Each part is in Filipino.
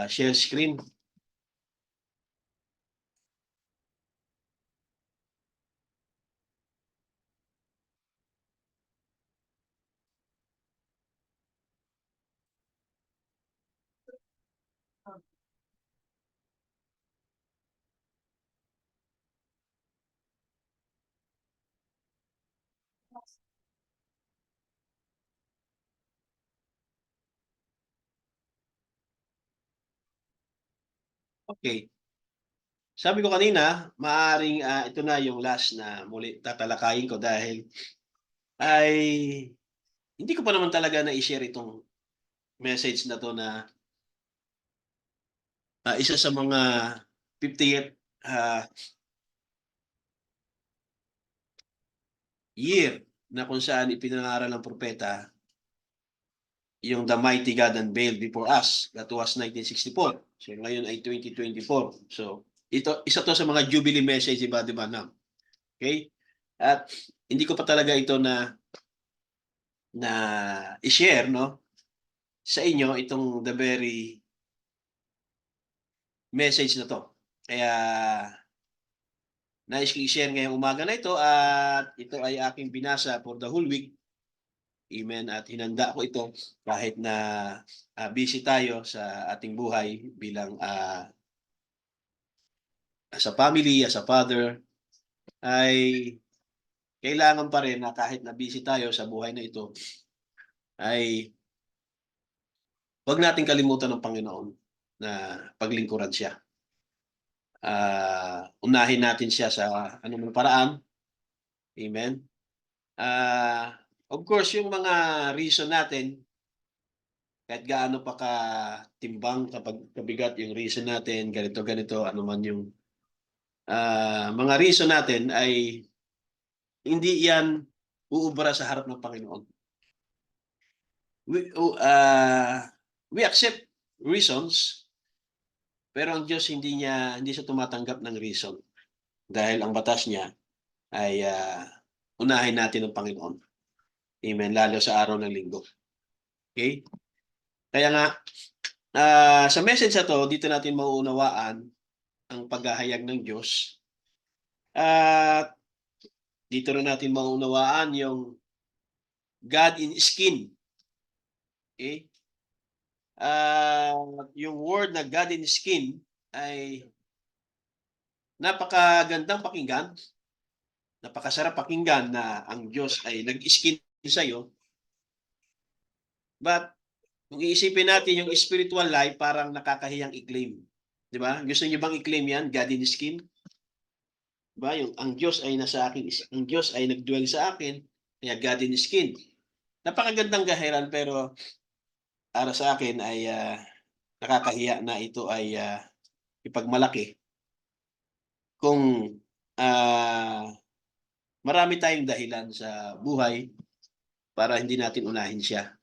Share screen. Okay. Sabi ko kanina, maaring ito na yung last na muli tatalakayin ko dahil ay hindi ko pa naman talaga na-i-share itong message na 'to na isa sa mga 50th year na kung saan ipinangaral ng propeta yung The Mighty God Unveiled Before Us. That was 1964. So ngayon ay 2024. So isa to sa mga jubilee message, iba, di ba na? Okay? At hindi ko pa talaga ito na i-share, no, sa inyo itong the very message na to. Kaya nais ko i-share ngayong umaga na ito at ito ay aking binasa for the whole week. Amen. At hinanda ko ito kahit na busy tayo sa ating buhay bilang as a family, as a father, ay kailangan pa rin na kahit na busy tayo sa buhay na ito, ay huwag nating kalimutan ng Panginoon na paglingkuran siya. Unahin natin siya sa anumang paraan. Amen. Of course, yung mga reason natin, kahit gaano pa katimbang kapag kabigat yung reason natin, ganito, ano man yung mga reason natin ay hindi yan uubra sa harap ng Panginoon. We accept reasons, pero ang Diyos hindi siya tumatanggap ng reason dahil ang batas niya ay unahin natin ang Panginoon. Amen. Lalo sa araw ng linggo. Okay? Kaya nga, sa message na to, dito natin mauunawaan ang paghahayag ng Diyos. At dito rin natin mauunawaan yung God in skin. Okay? Yung word na God in skin ay napakagandang pakinggan. Napakasarap pakinggan na ang Diyos ay nag-skin sa'yo. But kung iisipin natin yung spiritual life, parang nakakahiyang i-claim. Di ba? Gusto niyo bang i-claim yan? God in skin? Diba? Ang Diyos ay nasa akin, ang Diyos ay nag-dwell sa akin, kaya God in skin. Napakagandang gahiran pero para sa akin ay nakakahiya na ito ay ipagmalaki. Kung marami tayong dahilan sa buhay para hindi natin unahin siya.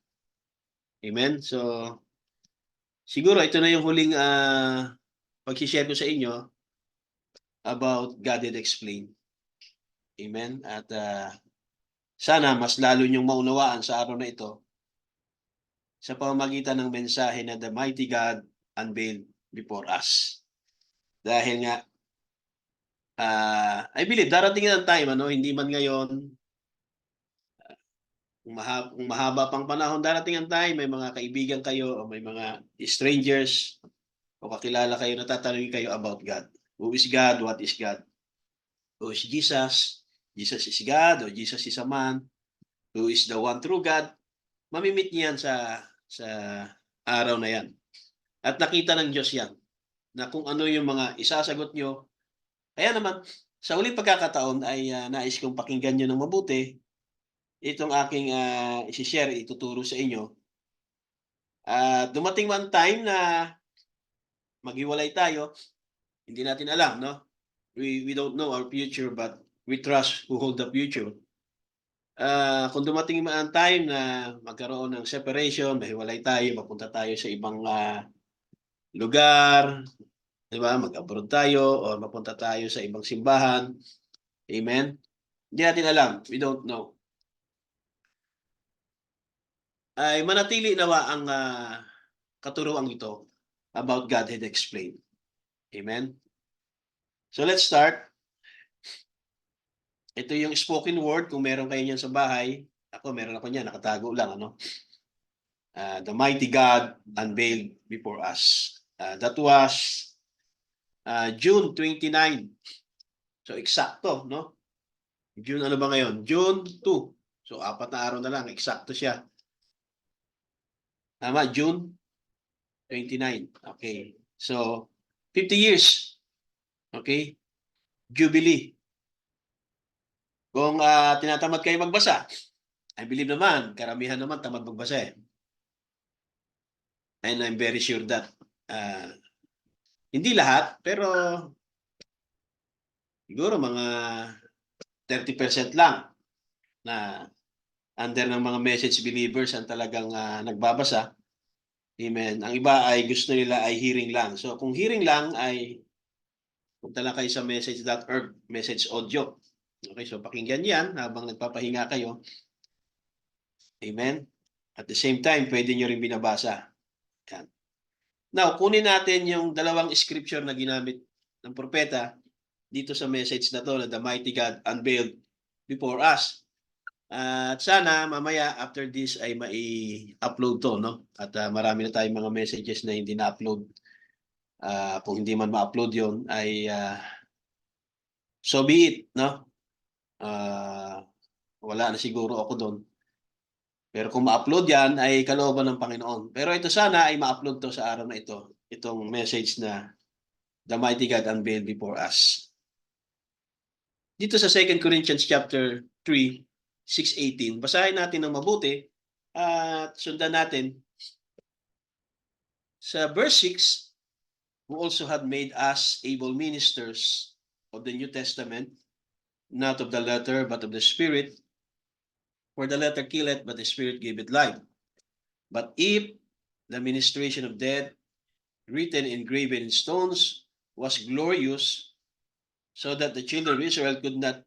Amen? So, siguro ito na yung huling pag-share ko sa inyo about God and Explain. Amen? At sana mas lalo niyong maunawaan sa araw na ito sa pamamagitan ng mensahe na The Mighty God Unveiled Before Us. Dahil nga, I believe, darating ang time, hindi man ngayon, kung mahaba pang panahon, darating ang time, may mga kaibigan kayo, o may mga strangers, o kakilala kayo, natatanungin kayo about God. Who is God? What is God? Who is Jesus? Jesus is God, o Jesus is a man? Who is the one true God? Mamimit niyan sa araw na yan. At nakita ng Diyos yan, na kung ano yung mga isasagot nyo. Kaya naman, sa uling pagkakataon ay nais kong pakinggan nyo ng mabuti itong aking isi-share, ituturo sa inyo. Dumating man time na maghiwalay tayo, hindi natin alam, no? We don't know our future, but we trust who hold the future. Kung dumating man ang time na magkaroon ng separation, mahiwalay tayo, mapunta tayo sa ibang lugar, di ba? Mag-abroad tayo o mapunta tayo sa ibang simbahan. Amen? Hindi natin alam. We don't know. ay manatili nawa ang katuruan ito about Godhead explained. Amen? So let's start. Ito yung spoken word. Kung meron kayo niyan sa bahay, meron ako niyan, nakatago lang. The mighty God unveiled before us. That was June 29. So eksakto, no? June ano ba ngayon? June 2. So 4 na araw na lang, eksakto siya. Tama, June 29. Okay. So 50 years. Okay? Jubilee. Kung tinatamad kayo magbasa, I believe naman, karamihan naman tamad magbasa eh. And I'm very sure that hindi lahat, pero siguro mga 30% lang na under ng mga message believers ang talagang nagbabasa. Amen. Ang iba ay gusto nila ay hearing lang. So kung hearing lang ay punta lang kayo sa message.org, message audio. Okay, so pakinggan yan habang nagpapahinga kayo. Amen. At the same time, pwede nyo rin binabasa. Yan. Now, kunin natin yung dalawang scripture na ginamit ng propeta dito sa message na to na the mighty God unveiled before us. At sana mamaya after this ay mai-upload to, no? At marami na tayong mga messages na hindi na-upload. Kung hindi man ma-upload yon ay so be it, no? Wala na siguro ako doon. Pero kung ma-upload yan, ay kalooban ng Panginoon. Pero ito sana ay ma-upload to sa araw na ito. Itong message na the mighty God unveiled before us. Dito sa 2 Corinthians chapter 3, 6:18, basahin natin ng mabuti at sundan natin. Sa verse 6, who also had made us able ministers of the New Testament, not of the letter, but of the Spirit. For the letter killeth, but the Spirit giveth life. But if the ministration of death, written and graven in stones, was glorious, so that the children of Israel could not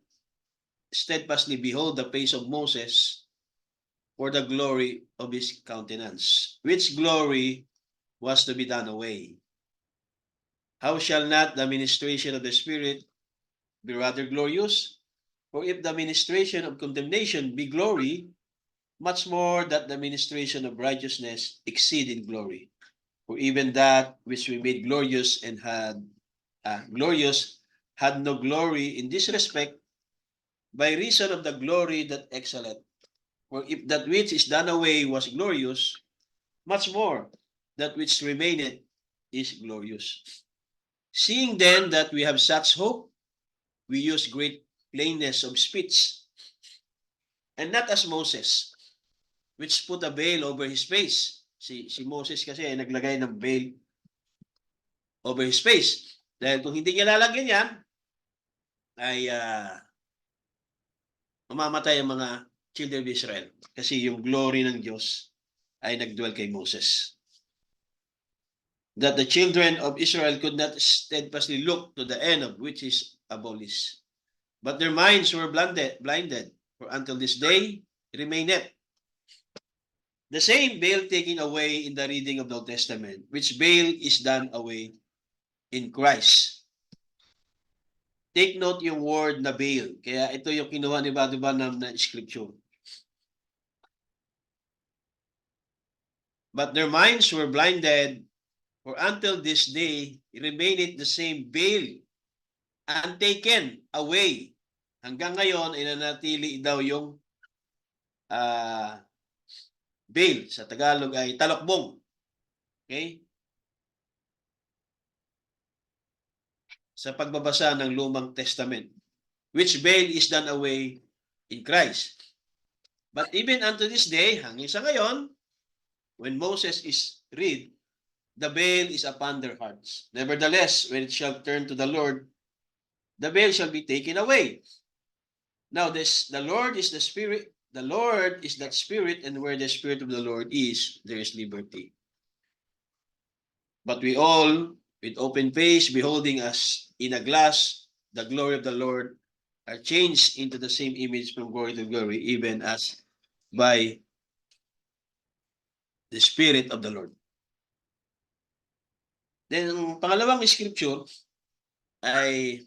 steadfastly behold the face of Moses for the glory of his countenance, which glory was to be done away. How shall not the ministration of the Spirit be rather glorious? For if the ministration of condemnation be glory, much more that the ministration of righteousness exceed in glory. For even that which we made glorious and had no glory in this respect, by reason of the glory that excelleth. For if that which is done away was glorious, much more that which remaineth is glorious. Seeing then that we have such hope, we use great plainness of speech, and not as Moses, which put a veil over his face. Si Moses kasi ay naglagay ng veil over his face. Dahil kung hindi niya lalagyan yan, ay mamamatay ang mga children of Israel. Kasi yung glory ng Diyos ay nagdwell kay Moses. That the children of Israel could not steadfastly look to the end of which is abolished. But their minds were blinded, for until this day remaineth the same veil taken away in the reading of the Old Testament, which veil is done away in Christ. Take note yung word na veil. Kaya ito yung kinuha ni Brother Branham na scripture. But their minds were blinded, for until this day remaineth the same veil, and taken away. Hanggang ngayon, inanatili daw yung veil. Sa Tagalog ay talokbong. Okay? Sa pagbabasa ng Lumang Testament, which veil is done away in Christ. But even unto this day, hanggang sa ngayon, when Moses is read, the veil is upon their hearts. Nevertheless, when it shall turn to the Lord, the veil shall be taken away. Now, the Lord is the Spirit. The Lord is that Spirit, and where the Spirit of the Lord is, there is liberty. But we all, with open face, beholding us in a glass, the glory of the Lord, are changed into the same image from glory to glory, even as by the Spirit of the Lord. Then, ang pangalawang scripture ay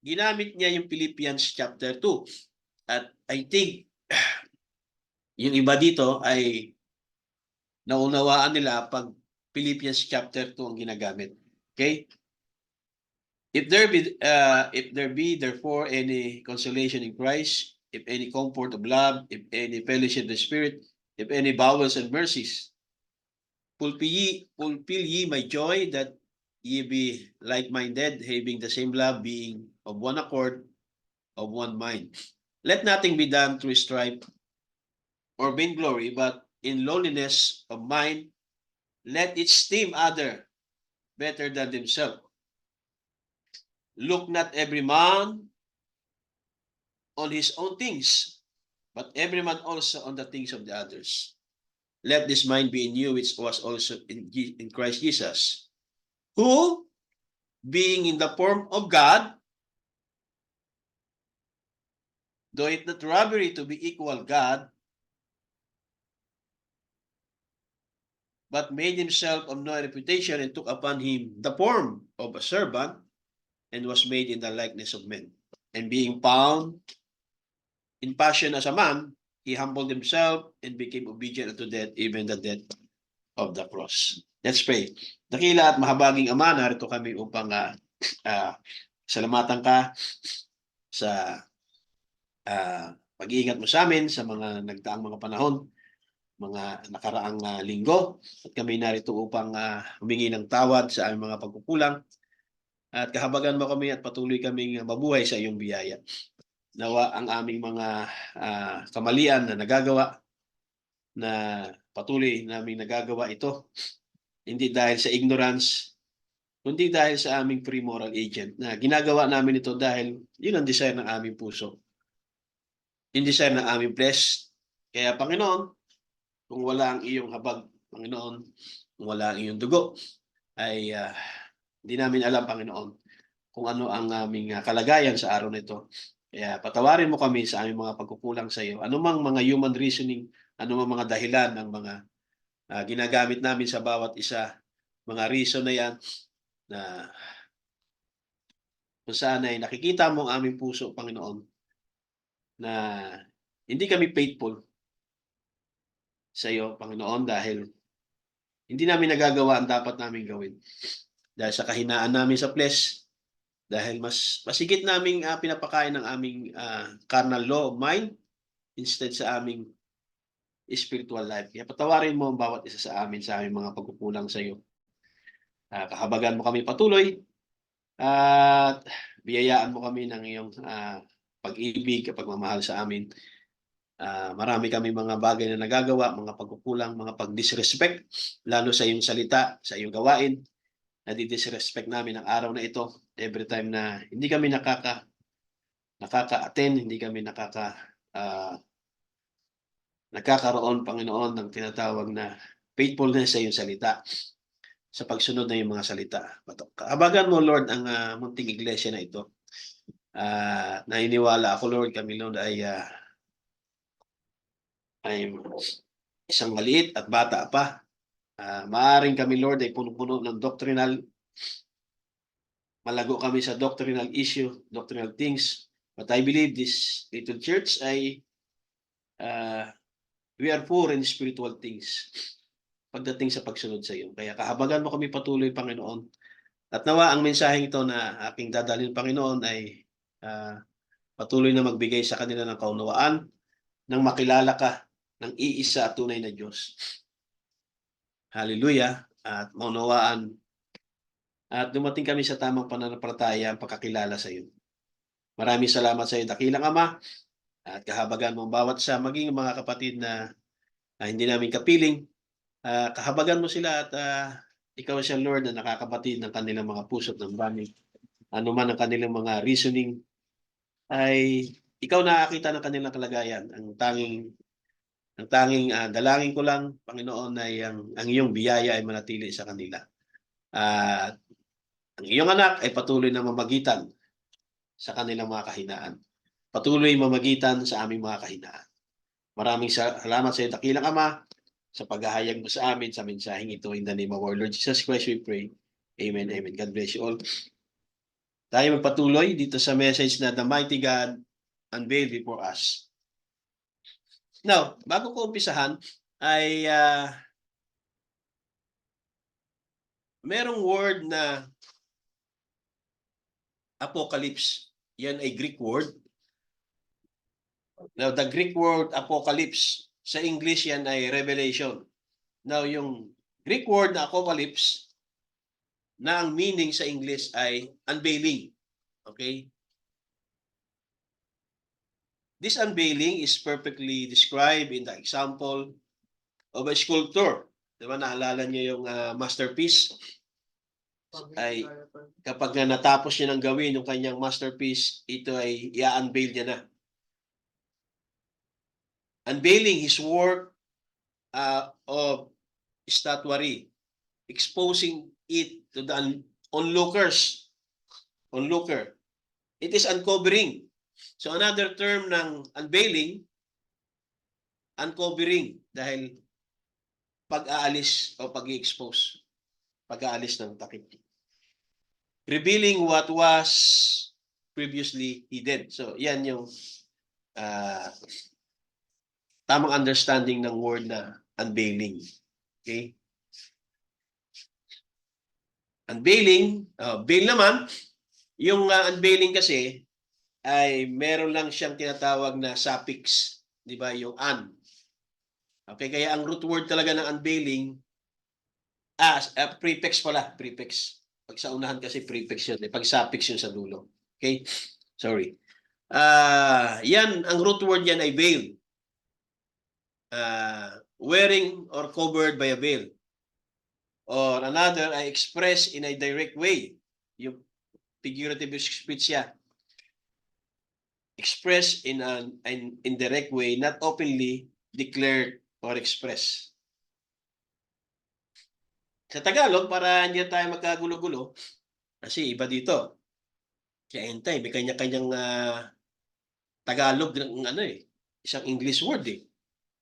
ginamit niya yung Philippians chapter 2. At I think, yung iba dito ay naunawaan nila pag Philippians chapter 2 ang ginagamit. Okay? If there be therefore any consolation in Christ, if any comfort of love, if any fellowship of the Spirit, if any bowels and mercies, fulfill ye my joy, that ye be like-minded, having the same love, being of one accord, of one mind. Let nothing be done through strife or vainglory, but in lowliness of mind, let each esteem other better than themselves. Look not every man on his own things, but every man also on the things of the others. Let this mind be in you, which was also in Christ Jesus, who, being in the form of God, though it not robbery to be equal God, but made himself of no reputation, and took upon him the form of a servant, and was made in the likeness of men. And being found in passion as a man, he humbled himself and became obedient unto death, even the death of the cross. Let's pray. Dakila at mahabaging Ama, narito kami upang salamatan ka sa pag-iingat mo sa amin sa mga nagdaang mga panahon, mga nakaraang linggo. At kami narito upang humingi ng tawad sa aming mga pagkukulang. At kahabagan mo kami at patuloy kaming mabuhay sa iyong biyaya. Nawa ang aming mga kamalian na nagagawa, na patuloy naming nagagawa ito, hindi dahil sa ignorance, kundi dahil sa aming free moral agent, na ginagawa namin ito dahil yun ang desire ng aming puso, yung desire ng aming flesh. Kaya Panginoon, kung wala ang iyong habag, Panginoon, kung wala ang iyong dugo, ay hindi namin alam, Panginoon, kung ano ang aming kalagayan sa araw na ito. Kaya patawarin mo kami sa aming mga pagkukulang sa iyo. Anumang mga human reasoning, anumang mga dahilan ng mga ginagamit namin sa bawat isa, mga reason na yan, na kung saan ay nakikita mo ang aming puso, Panginoon, na hindi kami faithful sa iyo, Panginoon, dahil hindi namin nagagawa ang dapat namin gawin. Dahil sa kahinaan namin sa flesh, dahil mas higit naming pinapakain ng aming carnal law of mind instead sa aming spiritual life. Kaya patawarin mo ang bawat isa sa amin sa aming mga pagkukulang sa iyo. Kahabagan mo kami patuloy at biyayaan mo kami ng iyong pag-ibig at pagmamahal sa amin. Marami kami mga bagay na nagagawa, mga pagkukulang, mga pag-disrespect, lalo sa iyong salita, sa iyong gawain. Nadi-disrespect namin ang araw na ito. Every time na hindi kami nakaka-attend, hindi kami nagkakaroon, Panginoon, ng tinatawag na faithfulness sa iyong salita, sa pagsunod ng iyong mga salita. Kahabagan mo, Lord, ang munting iglesia na ito. Naniniwala ako, Lord, kami, Lord, ay isang maliit at bata pa. Maaring kami, Lord, ay puno-puno ng doctrinal. Malago kami sa doctrinal issue, doctrinal things. But I believe this little church ay we are poor in spiritual things pagdating sa pagsunod sa iyo. Kaya kahabagan mo kami patuloy, Panginoon. At nawa ang mensaheng ito na aking dadalhin, Panginoon, ay patuloy na magbigay sa kanila ng kaunawaan, nang makilala ka ng iisa at tunay na Diyos. Hallelujah. At maunawaan at dumating kami sa tamang pananampalataya ang pagkakilala sa iyo. Maraming salamat sa iyo, dakilang Ama, at kahabagan mo ang bawat isa, maging mga kapatid na hindi namin kapiling. Kahabagan mo sila at ikaw siya, Lord, na nakakabatid ng kanilang mga puso at ng banig. Ano man ang kanilang mga reasoning, ay ikaw nakakita ng kanilang kalagayan. Ang tanging dalangin ko lang, Panginoon, ay ang iyong biyaya ay manatili sa kanila. At ang iyong anak ay patuloy na mamagitan sa kanilang mga kahinaan. Patuloy mamagitan sa aming mga kahinaan. Maraming salamat sa iyo, dakilang Ama, sa paghahayag mo sa amin sa mensaheng ito. In the name of our Lord Jesus Christ we pray. Amen, amen. God bless you all. Tayo magpatuloy dito sa message na the mighty God unveiled before us. Now, bago ko umpisahan, ay merong word na apocalypse. Yan ay Greek word. Now, the Greek word apocalypse, sa English yan ay revelation. Now, yung Greek word na apocalypse, na ang meaning sa English ay unveiling. Okay? This unveiling is perfectly described in the example of a sculptor. Diba, naalala niyo yung masterpiece? Ay kapag natapos niya ng gawin yung kanyang masterpiece, ito ay i-unveil niya na. Unveiling his work of statuary, exposing it to the onlooker. It is uncovering. So another term ng unveiling, uncovering, dahil pag-aalis o pag-i-expose, pag-aalis ng takip. Revealing what was previously hidden. So yan yung tamang understanding ng word na unveiling. Okay? Unveiling, veil naman, yung unveiling kasi ay meron lang siyang tinatawag na suffix, di ba? Yung an. Okay, kaya ang root word talaga ng unveiling, prefix pala, prefix. Pag sa unahan kasi prefix yun, pag suffix yun sa dulo. Okay? Sorry. Yan, ang root word yan ay veil. Wearing or covered by a veil. Or another ay expressed in a direct way. Yung figurative speech siya. Expressed in an indirect way, not openly declared or expressed. Sa Tagalog, para hindi tayo magkagulo-gulo, kasi iba dito. Kaya hintay, may kanya-kanyang Tagalog ng isang English word eh.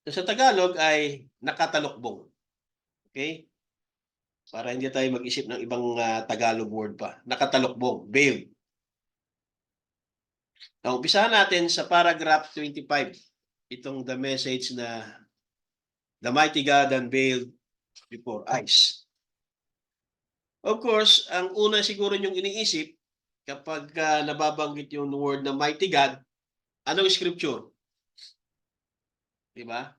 So, sa Tagalog ay nakatalokbong. Okay? Para hindi tayo mag-isip ng ibang Tagalog word pa. Nakatalokbong, veiled. Now, umpisahan natin sa paragraph 25. Itong the message na the mighty God unveiled before eyes. Of course, ang una siguro yung iniisip kapag nababanggit yung word na mighty God, anong scripture? Diba?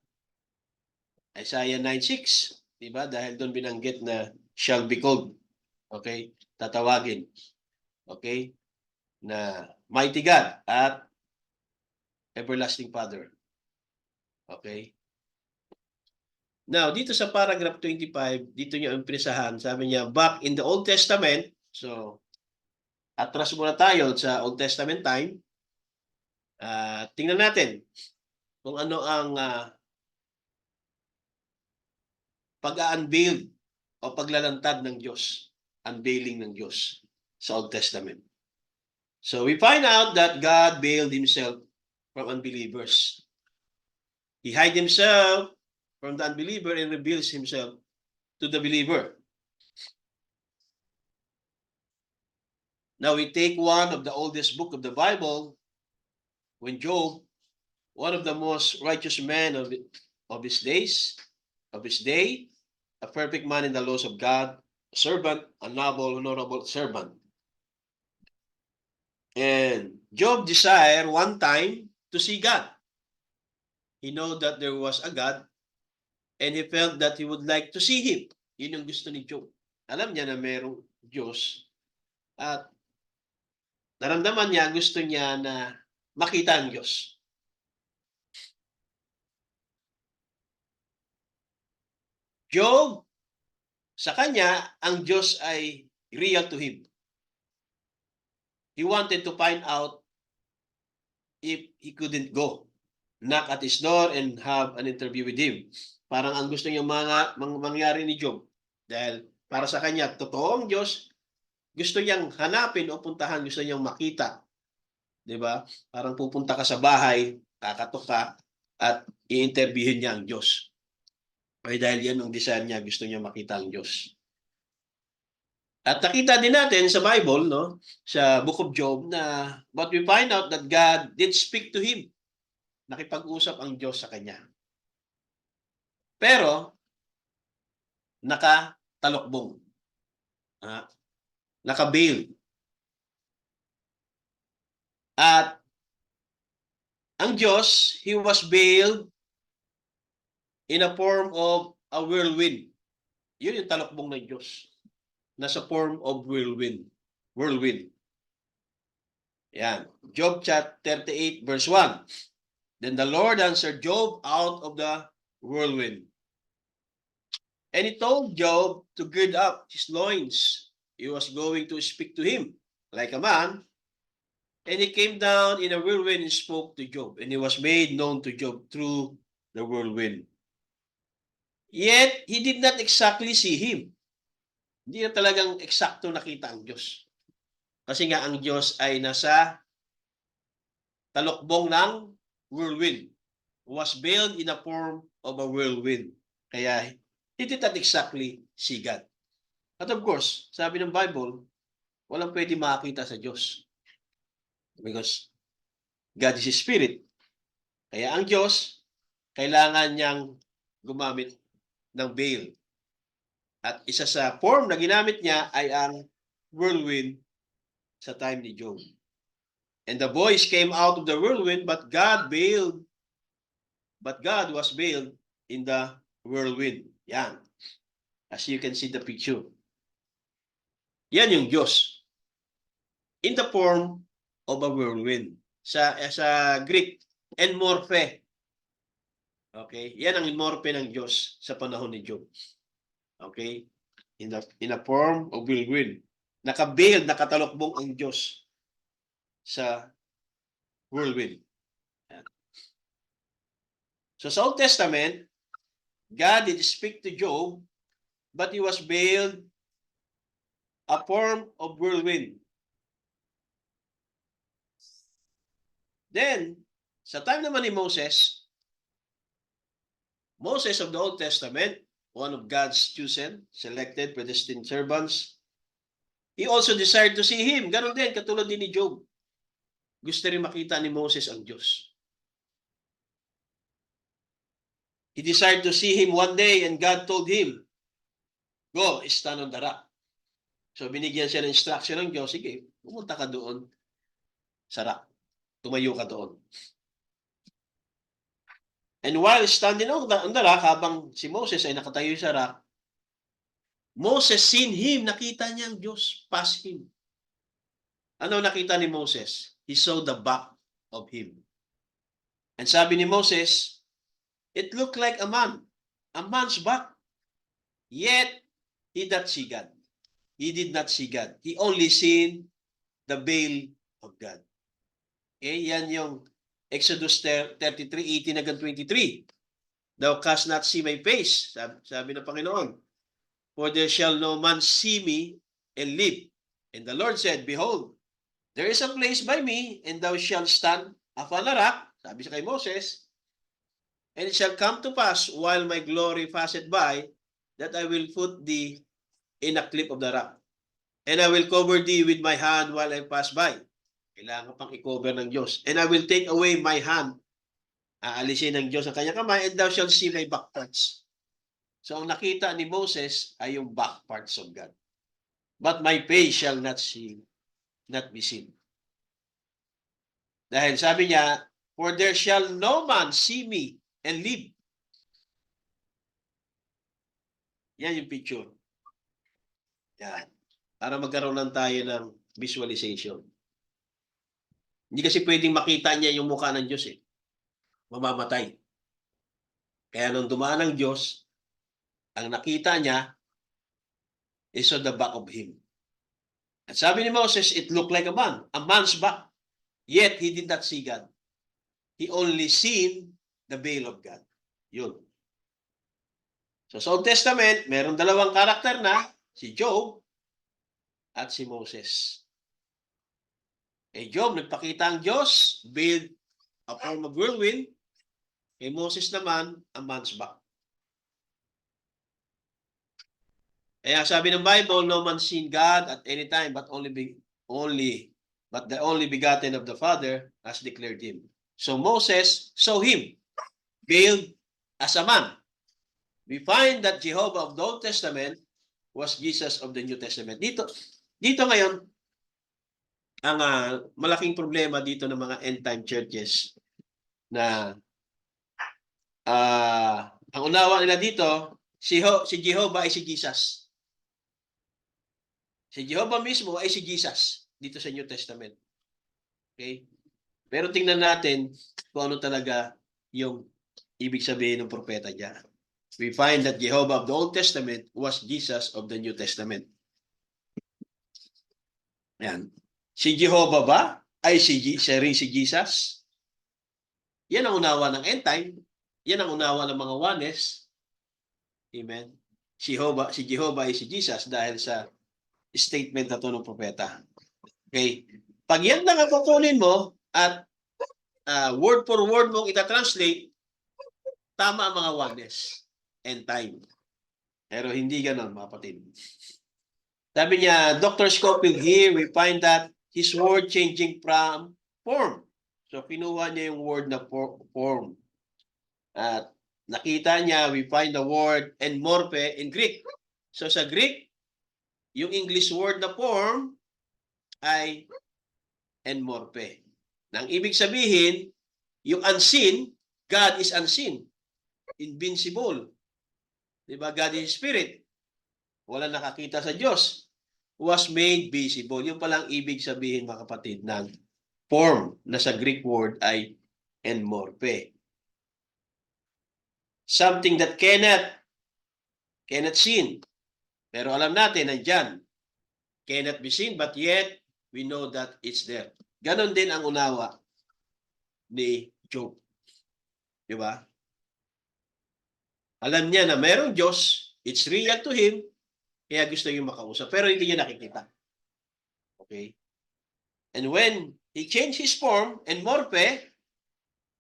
Isaiah 9:6. Diba? Dahil doon binanggit na shall be called. Okay? Tatawagin. Okay? Na mighty God at everlasting Father. Okay? Now, dito sa paragraph 25, dito niya umpisahan, sabi niya, back in the Old Testament, so, atras muna tayo sa Old Testament time, tingnan natin kung ano ang pag-unveil o paglalantad ng Diyos, unveiling ng Diyos sa Old Testament. So, we find out that God veiled Himself from unbelievers. He hid Himself from the unbeliever and reveals Himself to the believer. Now, we take one of the oldest book of the Bible, when Job, one of the most righteous men of his days, of his day, a perfect man in the laws of God, a servant, a noble, honorable servant. And Job desired one time to see God. He know that there was a God, and he felt that he would like to see Him. Yun yung gusto ni Job. Alam niya na merong Diyos, at naramdaman niya, gusto niya na makita ang Diyos. Job, sa kanya, ang Diyos ay real to him. He wanted to find out if he couldn't go, knock at his door and have an interview with him. Parang ang gusto niya mangyari ni Job. Dahil para sa kanya, totoong Diyos, gusto niyang hanapin o puntahan, gusto niyang makita. Diba? Parang pupunta ka sa bahay, kakatok ka, at i-interviewin niya ang Diyos. Ay dahil yan ang desire niya, gusto niya makita ang Diyos. At nakita din natin sa Bible, no, sa Book of Job, na but we find out that God did speak to him. Nakipag-usap ang Diyos sa kanya. Pero, nakatalokbong. Naka-bail. At ang Diyos, He was veiled in a form of a whirlwind. Yun yung talokbong ng Diyos. Nasa form of whirlwind. Whirlwind. Yan. Job chapter 38 verse 1. Then the Lord answered Job out of the whirlwind. And he told Job to gird up his loins. He was going to speak to him like a man. And he came down in a whirlwind and spoke to Job. And he was made known to Job through the whirlwind. Yet, he did not exactly see him. Hindi na talagang eksakto nakita ang Diyos. Kasi nga ang Diyos ay nasa talokbong ng whirlwind. Was veiled in a form of a whirlwind. Kaya, he did not exactly see God. At of course, sabi ng Bible, walang pwede makakita sa Diyos. Because God is Spirit. Kaya ang Diyos, kailangan niyang gumamit ng veil. At isa sa form na ginamit niya ay ang whirlwind sa time ni Job. And the voice came out of the whirlwind, but God was veiled in the whirlwind. Yan. As you can see the picture. Yan yung Diyos. In the form of a whirlwind. Sa Greek, enmorphe. Okay? Yan ang enmorphe ng Diyos sa panahon ni Job. Okay? In a form of whirlwind. Naka-veiled, nakatalokbong ang Diyos sa whirlwind. Yan. So sa Old Testament, God did speak to Job, but he was veiled a form of whirlwind. Then, sa time naman ni Moses of the Old Testament, one of God's chosen, selected, predestined servants, he also desired to see him. Ganon din, katulad din ni Job. Gusto rin makita ni Moses ang Diyos. He desired to see him one day and God told him, go, stand on the rock. So binigyan siya ng instruction ng Diyos, sige, pumunta ka doon sa rock. Tumayo ka doon. And while standing on the rock, habang si Moses ay nakatayo sa rock, Moses seen him, nakita niya ang Diyos, past him. Ano nakita ni Moses? He saw the back of him. And sabi ni Moses, it looked like a man's back. Yet, he did not see God. He did not see God. He only seen the veil of God. Okay, yan yung Exodus 33:18 hanggang 23. Thou canst not see my face, sabi ng Panginoon. For there shall no man see me and live. And the Lord said, behold, there is a place by me, and thou shalt stand upon a rock, sabi sa kay Moses, and it shall come to pass, while my glory passeth by, that I will put thee in a cliff of the rock. And I will cover thee with my hand while I pass by. Kailangan pang i-cover ng Diyos. And I will take away my hand. Aalisin ng Diyos ang kanyang kamay, and thou shalt see my back parts. So ang nakita ni Moses ay yung back parts of God. But my face shall not be seen. Dahil sabi niya, for there shall no man see me and live. Yan yung picture. Yan. Para magkaroon lang tayo ng visualization. Hindi kasi pwedeng makita niya yung mukha ng Diyos eh. Mamamatay. Kaya nung dumaan ang Diyos, ang nakita niya is on the back of him. At sabi ni Moses, it looked like a man's back. Yet, he did not see God. He only seen the veil of God. Yun. So, sa Old Testament, meron dalawang karakter na, si Job at si Moses. Kay Job, nagpakita ang Diyos, veiled a form of whirlwind. Kay Moses naman, a man's back. Kaya sabi ng Bible, no man seen God at any time, but the only begotten of the Father has declared him. So Moses saw him, veiled as a man. We find that Jehovah of the Old Testament was Jesus of the New Testament. Dito ngayon, ang malaking problema dito ng mga end-time churches na ang unawa nila dito, si Jehovah ay si Jesus. Si Jehovah mismo ay si Jesus dito sa New Testament. Okay? Pero tingnan natin kung ano talaga yung ibig sabihin ng propeta niya. We find that Jehovah of the Old Testament was Jesus of the New Testament. Yan. Si Jehovah ba ay siya rin si Jesus? Yan ang unawa ng end time. Yan ang unawa ng mga Ones. Amen. Si Jehovah ay si Jesus dahil sa statement na ito ng propeta. Okay. Pag yan lang ang kukunin mo at word for word mong itatranslate, tama ang mga Ones. End time. Pero hindi ganon, mga kapatid. Sabi niya, Dr. Scofield, here we find that his word changing from form. So, kinuha niya yung word na form. At nakita niya, we find the word enmorphe in Greek. So, sa Greek, yung English word na form ay enmorphe. Nang ibig sabihin, yung unseen, God is unseen. Invincible. Diba? God is spirit. Wala nakakita sa Diyos. Was made visible. Yung palang ibig sabihin, mga kapatid, ng form na sa Greek word ay enmorphe. Something that cannot seen. Pero alam natin, nandyan. Cannot be seen, but yet, we know that it's there. Ganon din ang unawa ni Job. Diba? Alam niya na mayroong Diyos, it's real to him, kaya gusto niya makausap. Pero hindi niya nakikita. Okay? And when he changed his form, enmorphe,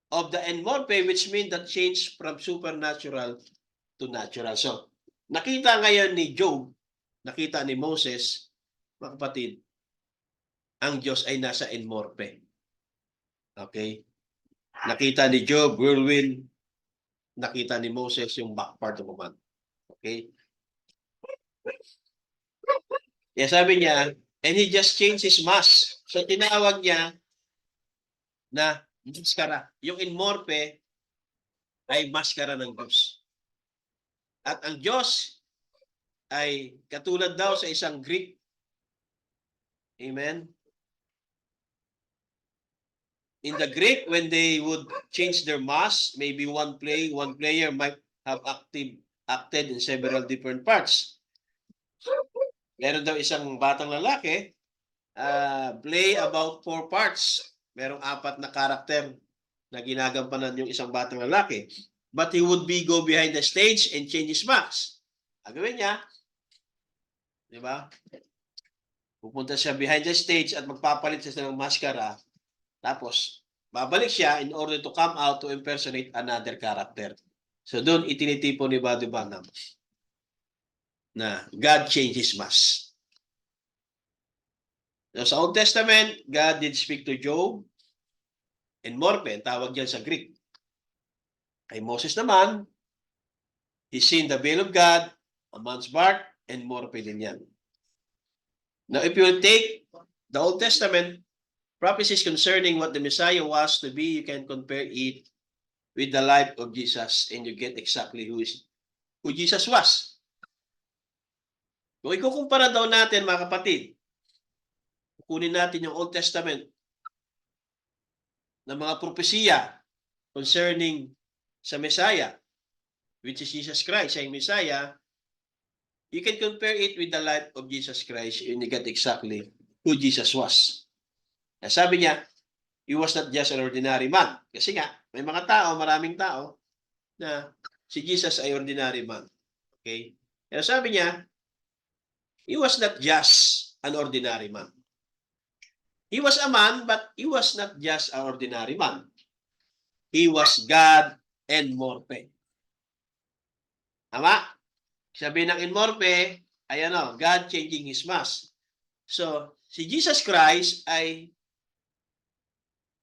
of the enmorphe, which means that change from supernatural to natural. So, nakita ngayon ni Job, nakita ni Moses, mga kapatid, ang Diyos ay nasa enmorphe. Okay? Nakita ni Job, whirlwind, nakita ni Moses yung back part of a man. Okay? Kaya sabi niya, and he just changed his mask. So, tinawag niya na maskara. Yung enmorphe ay maskara ng Diyos. At ang Diyos ay katulad daw sa isang Greek. Amen? In the Greek, when they would change their mask, maybe one player might have acted in several different parts. Meron daw isang batang lalaki, play about 4 parts. Merong 4 na karakter na ginagampanan yung isang batang lalaki. But he would go behind the stage and change his mask. Agawin niya, di ba? Pupunta siya behind the stage at magpapalit siya ng maskara. Tapos, babalik siya in order to come out to impersonate another character. So, doon itinitipo ni Brother Branham na God changed his mask. So, sa Old Testament, God did speak to Job. Enmorphe, tawag yan sa Greek. Kay Moses naman, he seen the veil of God, a man's bark, enmorphe din yan. Now, if you will take the Old Testament, prophecies concerning what the Messiah was to be, you can compare it with the life of Jesus and you get exactly who Jesus was. Kung ikukumpara daw natin, mga kapatid, kukunin natin yung Old Testament ng mga propesiya concerning sa Messiah, which is Jesus Christ, siya yung Messiah, you can compare it with the life of Jesus Christ and you get exactly who Jesus was. Sabi niya, he was not just an ordinary man. Kasi nga, may mga tao, maraming tao, na si Jesus ay ordinary man. Okay? Pero sabi niya, he was not just an ordinary man. He was a man, but he was not just an ordinary man. He was God enmorphe. Tama? Sabi ng enmorphe, ay ano, God changing His mask. So, si Jesus Christ ay,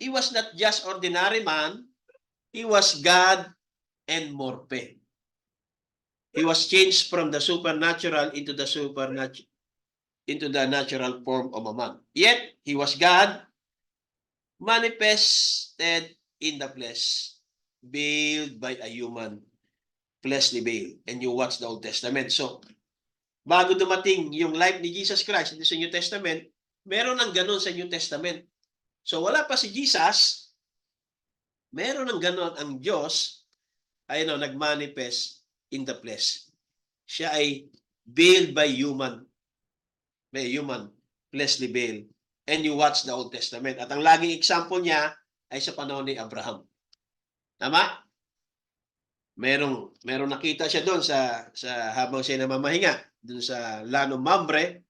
He was not just ordinary man, He was God and more pa. He was changed from the supernatural into the natural form of a man. Yet, He was God, manifested in the flesh, veiled by a human fleshly veil. And you watch the Old Testament. So, bago dumating yung life ni Jesus Christ sa New Testament, meron ng ganun sa New Testament. So, wala pa si Jesus, meron ng ganun ang Diyos, ay nag-manifest in the flesh. Siya ay veiled by human fleshly veil. And you watch the Old Testament. At ang laging example niya ay sa panahon ni Abraham. Tama? Merong nakita siya doon sa habang siya namamahinga doon sa Lano Mamre,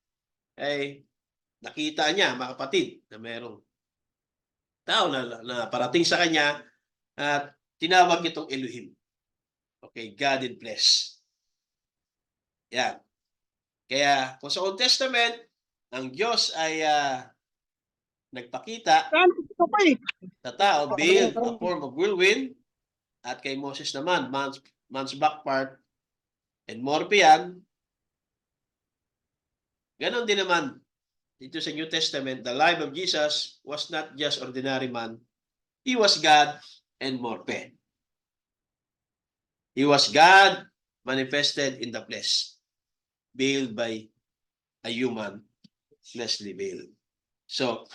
ay nakita niya, mga kapatid, na merong tao na parating sa kanya at tinawag nitong Elohim. Okay, God in flesh. Yan. Kaya kung sa Old Testament, ang Diyos ay nagpakita sa tao, veiled a form of whirlwind, at kay Moses naman, man's back part, and more pa yan. Ganon din naman dito sa New Testament, the life of Jesus was not just ordinary man, He was God and more pa. He was God manifested in the flesh, veiled by a human fleshly veil. So,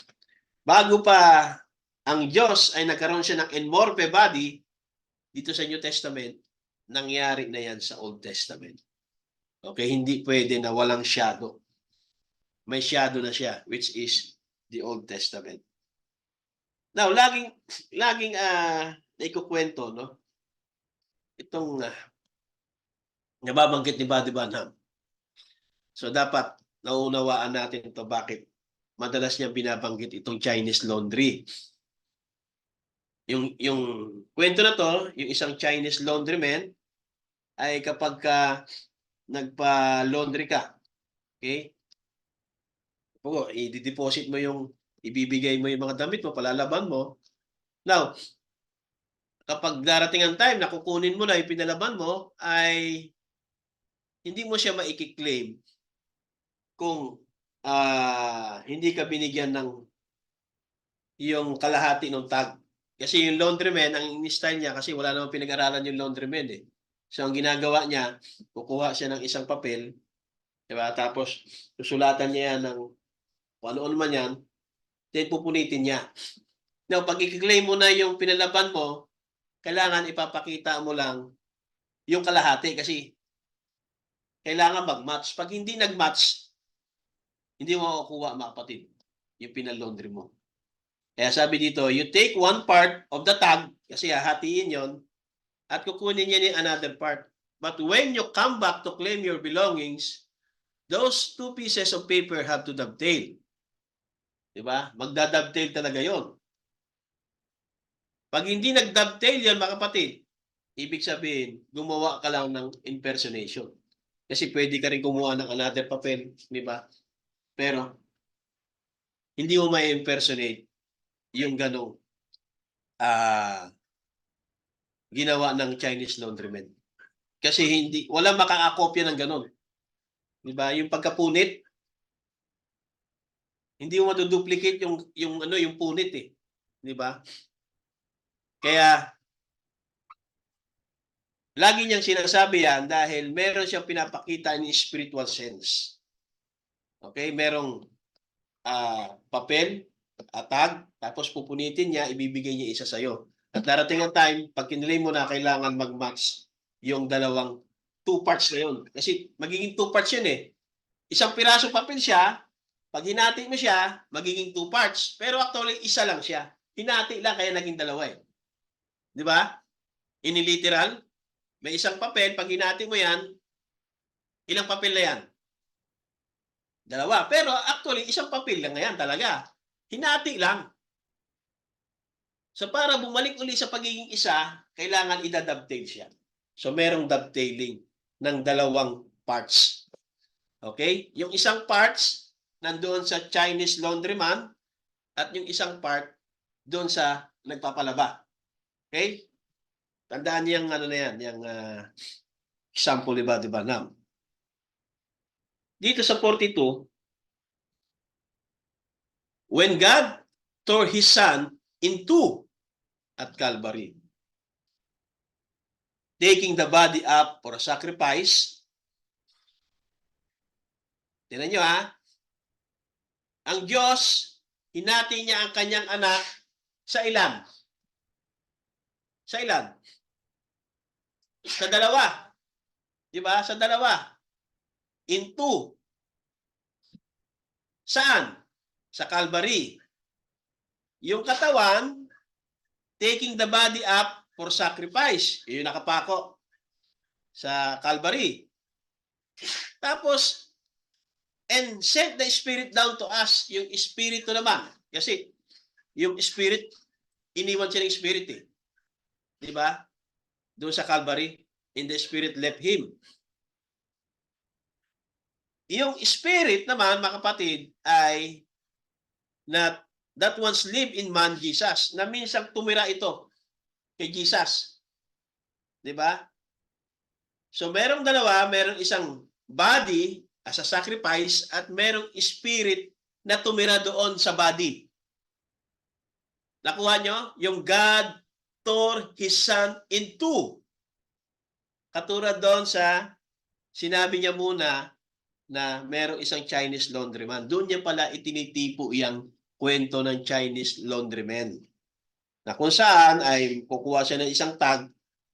bago pa ang Diyos ay nagkaroon siya ng enmorphe body, dito sa New Testament, nangyari na yan sa Old Testament. Okay, hindi pwede na walang shadow. May shadow na siya, which is the Old Testament. Now, laging naikukwento, no? Itong nababanggit ni Buddy Branham. So, dapat naunawaan natin ito bakit madalas niya binabanggit itong Chinese laundry. Yung kwento na to, yung isang Chinese laundryman ay kapag nagpa-laundry ka, okay? I-deposit mo ibibigay mo yung mga damit mo, palalaban mo. Now, kapag darating ang time na kukunin mo na yung pinalaban mo, ay hindi mo siya maiki-claim kung hindi ka binigyan ng yung kalahati ng tag. Kasi yung laundryman, ang in-style niya, kasi wala namang pinag-aralan yung laundryman eh. So, ang ginagawa niya, kukuha siya ng isang papel, diba? Tapos, susulatan niya yan ng kung ano-ano man yan, then pupunitin niya. Now, pag i-claim mo na yung pinalaban mo, kailangan ipapakita mo lang yung kalahati kasi kailangan mag-match. Pag hindi nag-match, hindi mo makukuha, mga kapatid, yung pinalaundry mo. Kaya sabi dito, you take one part of the tag, kasi hahatiin yon, at kukunin niya yung another part. But when you come back to claim your belongings, those two pieces of paper have to dovetail. Diba? Magdadovetail talaga yon. Pag hindi nag-dovetail yan, mga kapatid, ibig sabihin, gumawa ka lang ng impersonation. Kasi pwede ka rin gumawa ng another papel, di ba? Pero, hindi mo may impersonate yung ganong ginawa ng Chinese laundryman. Kasi wala makakakopya ng ganon. Di ba? Yung pagkapunit, hindi mo maduduplicate yung punit eh. Di ba? Kaya, lagi niyang sinasabi yan dahil meron siyang pinapakita in spiritual sense. Okay? Merong papel, tag, tapos pupunitin niya, ibibigay niya isa sa'yo. At darating ang time, pag kinilay mo na, kailangan mag-match yung dalawang two parts na yun. Kasi magiging two parts yun eh. Isang pirasong papel siya, pag hinati mo siya, magiging two parts. Pero actually, isa lang siya. Hinati lang, kaya naging dalawa eh. Di ba? Iniliteral, may isang papel, pag hinati mo yan, ilang papel na yan? Dalawa. Pero actually, isang papel lang na yan talaga. Hinati lang. So para bumalik uli sa pagiging isa, kailangan idadovetail siya. So merong dovetailing ng dalawang parts. Okay? Yung isang parts nandoon sa Chinese laundryman at yung isang part doon sa nagpapalaba. Okay? Tandaan niyang ano na yan, yung example, di ba, Nam? Dito sa 42, when God tore His Son in two at Calvary, taking the body up for a sacrifice. Tingnan nyo ha. Ang Diyos, hinati niya ang kanyang anak sa ilan? Sa ilan? Sa dalawa. Di ba? Sa dalawa. In two. Saan? Sa Calvary. Yung katawan, taking the body up for sacrifice. Yung nakapako sa Calvary. Tapos, and sent the Spirit down to us. Yung Espiritu naman. Kasi, yung Spirit, iniwan siya ng Spirit eh. Di ba? Doon sa Calvary. And the Spirit left Him. Yung Spirit naman, mga kapatid, ay that once lived in man Jesus. Na minsan tumira ito kay Jesus. Di ba? So, merong dalawa, merong isang body as a sacrifice at merong spirit na tumira doon sa body. Nakuha nyo? Yung God tore His Son in two. Katulad doon sa sinabi niya muna na merong isang Chinese laundryman. Doon niya pala itinitipo yung kwento ng Chinese laundryman. Na kung saan ay kukuha siya ng isang tag,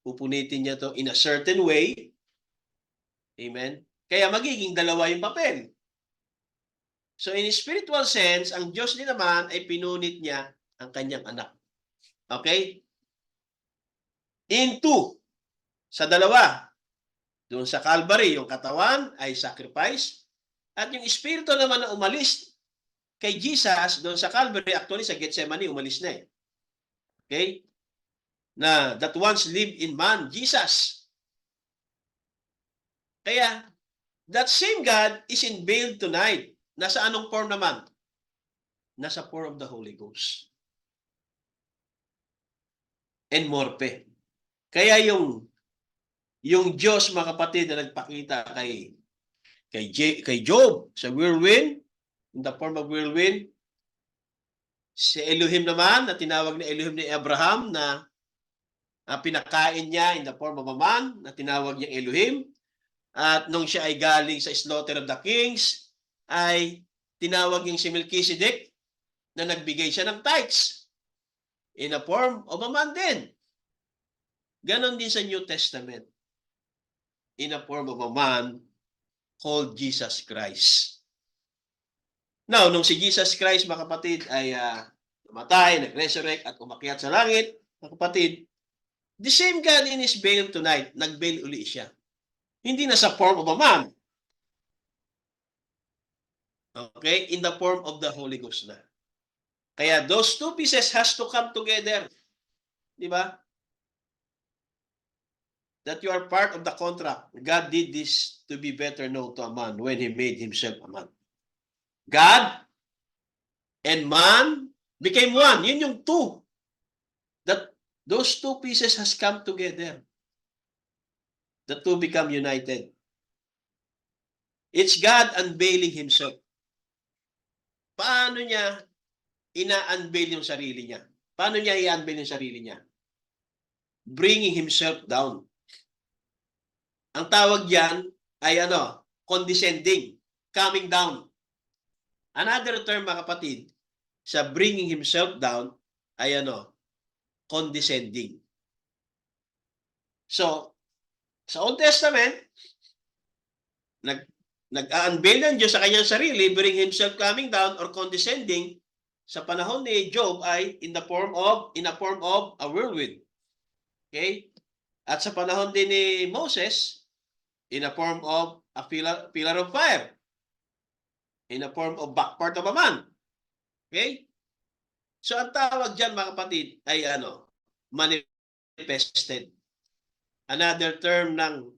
pupunitin niya to in a certain way. Amen? Kaya magiging dalawa yung papel. So in spiritual sense, ang Diyos din naman ay pinunit niya ang kanyang anak. Okay? In two. Sa dalawa. Doon sa Calvary, yung katawan ay sacrifice. At yung Espiritu naman na umalis kay Jesus doon sa Calvary, actually sa Gethsemane, umalis na eh. Okay? Na that once lived in man, Jesus. Kaya, that same God is unveiled tonight. Nasa anong form naman? Nasa form of the Holy Ghost. And more pe. Kaya yung Diyos, mga kapatid, na nagpakita kay Job sa whirlwind, in the form of whirlwind, si Elohim naman, na tinawag na Elohim ni Abraham, na pinakain niya in the form of a man, na tinawag niya Elohim, at nung siya ay galing sa slaughter of the kings, ay tinawag niyang si Melchizedek, na nagbigay siya ng tithes, in the form of a man din. Ganon din sa New Testament, in a form of a man called Jesus Christ. Now, nung si Jesus Christ, mga kapatid, ay namatay, nag-resurrect at umakyat sa langit, mga kapatid, the same God in His veil tonight, nag-veil uli siya. Hindi na sa form of a man. Okay? In the form of the Holy Ghost na. Kaya those two pieces has to come together. Di ba? That you are part of the contract. God did this to be better known to a man when He made Himself a man. God and man became one. Yun yung two. That those two pieces has come together. The two become united. It's God unveiling Himself. Paano niya ina-unveil yung sarili niya? Paano niya i-unveil yung sarili niya? Bringing Himself down. Ang tawag diyan ay condescending, coming down. Another term, mga kapatid, sa bringing Himself down ay condescending. So, sa Old Testament, nag-unveil ng Diyos sa kanyang sarili, bring Himself coming down or condescending. Sa panahon ni Job ay in a form of a whirlwind. Okay? At sa panahon din ni Moses, in a form of a pillar of fire. In a form of back part of a man. Okay? So ang tawag diyan, mga kapatid, ay manifested. Another term ng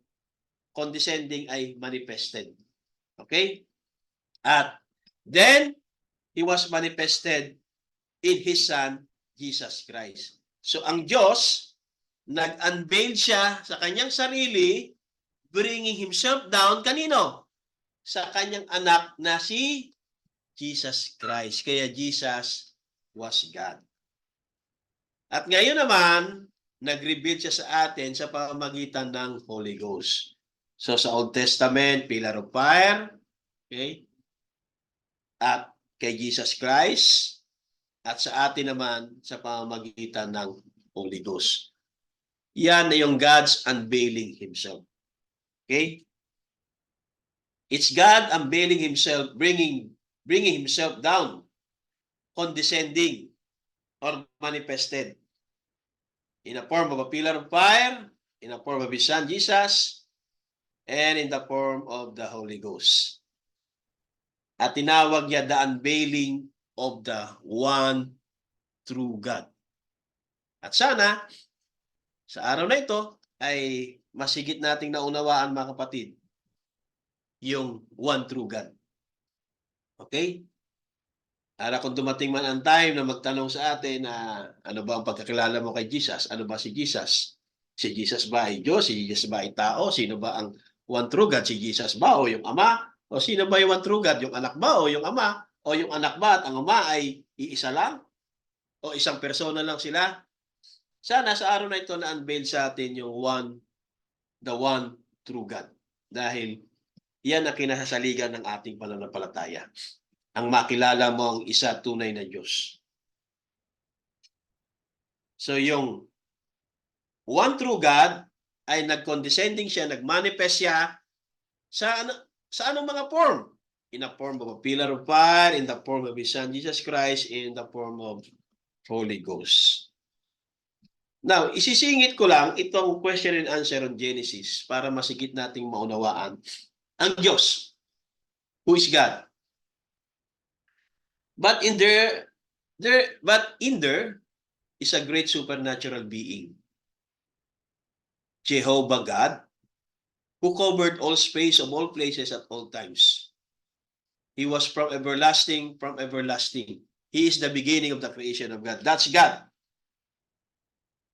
condescending ay manifested. Okay? At then, He was manifested in His Son, Jesus Christ. So, ang Diyos, nag-unveil siya sa kanyang sarili, bringing Himself down, kanino? Sa kanyang anak na si Jesus Christ. Kaya Jesus was God. At ngayon naman, nag-reveal siya sa atin sa pamamagitan ng Holy Ghost. So sa Old Testament, pillar of fire, okay? At kay Jesus Christ, at sa atin naman sa pamamagitan ng Holy Ghost. Yan na yung God's unveiling Himself. Okay? It's God unveiling Himself, bringing Himself down, condescending, or manifested in a form of a pillar of fire, in a form of His Son, Jesus, and in the form of the Holy Ghost. At tinawag niya the unveiling of the one true God. At sana, sa araw na ito, ay masigit nating naunawaan, mga kapatid, yung one true God. Okay? Para kung dumating man ang time na magtanong sa atin na ano ba ang pagkakilala mo kay Jesus? Ano ba si Jesus? Si Jesus ba ay Diyos? Si Jesus ba ay tao? Sino ba ang one true God? Si Jesus ba o yung Ama? O sino ba yung one true God? Yung anak ba o yung Ama? O yung anak ba at ang Ama ay iisa lang? O isang persona lang sila? Sana sa araw na ito na-unveil sa atin yung the one true God. Dahil yan ang kinasasaligan ng ating pananampalataya. Ang makilala mo ang isa tunay na Diyos. So yung one true God ay nag-condescending siya, nag-manifest siya sa anong mga form? In the form of a pillar of fire, in the form of His Son Jesus Christ, in the form of Holy Ghost. Now, isisingit ko lang itong question and answer on Genesis para masigit nating maunawaan ang Diyos, who is God. But in there is a great supernatural being, Jehovah God, who covered all space of all places at all times. He was from everlasting. He is the beginning of the creation of God. That's God.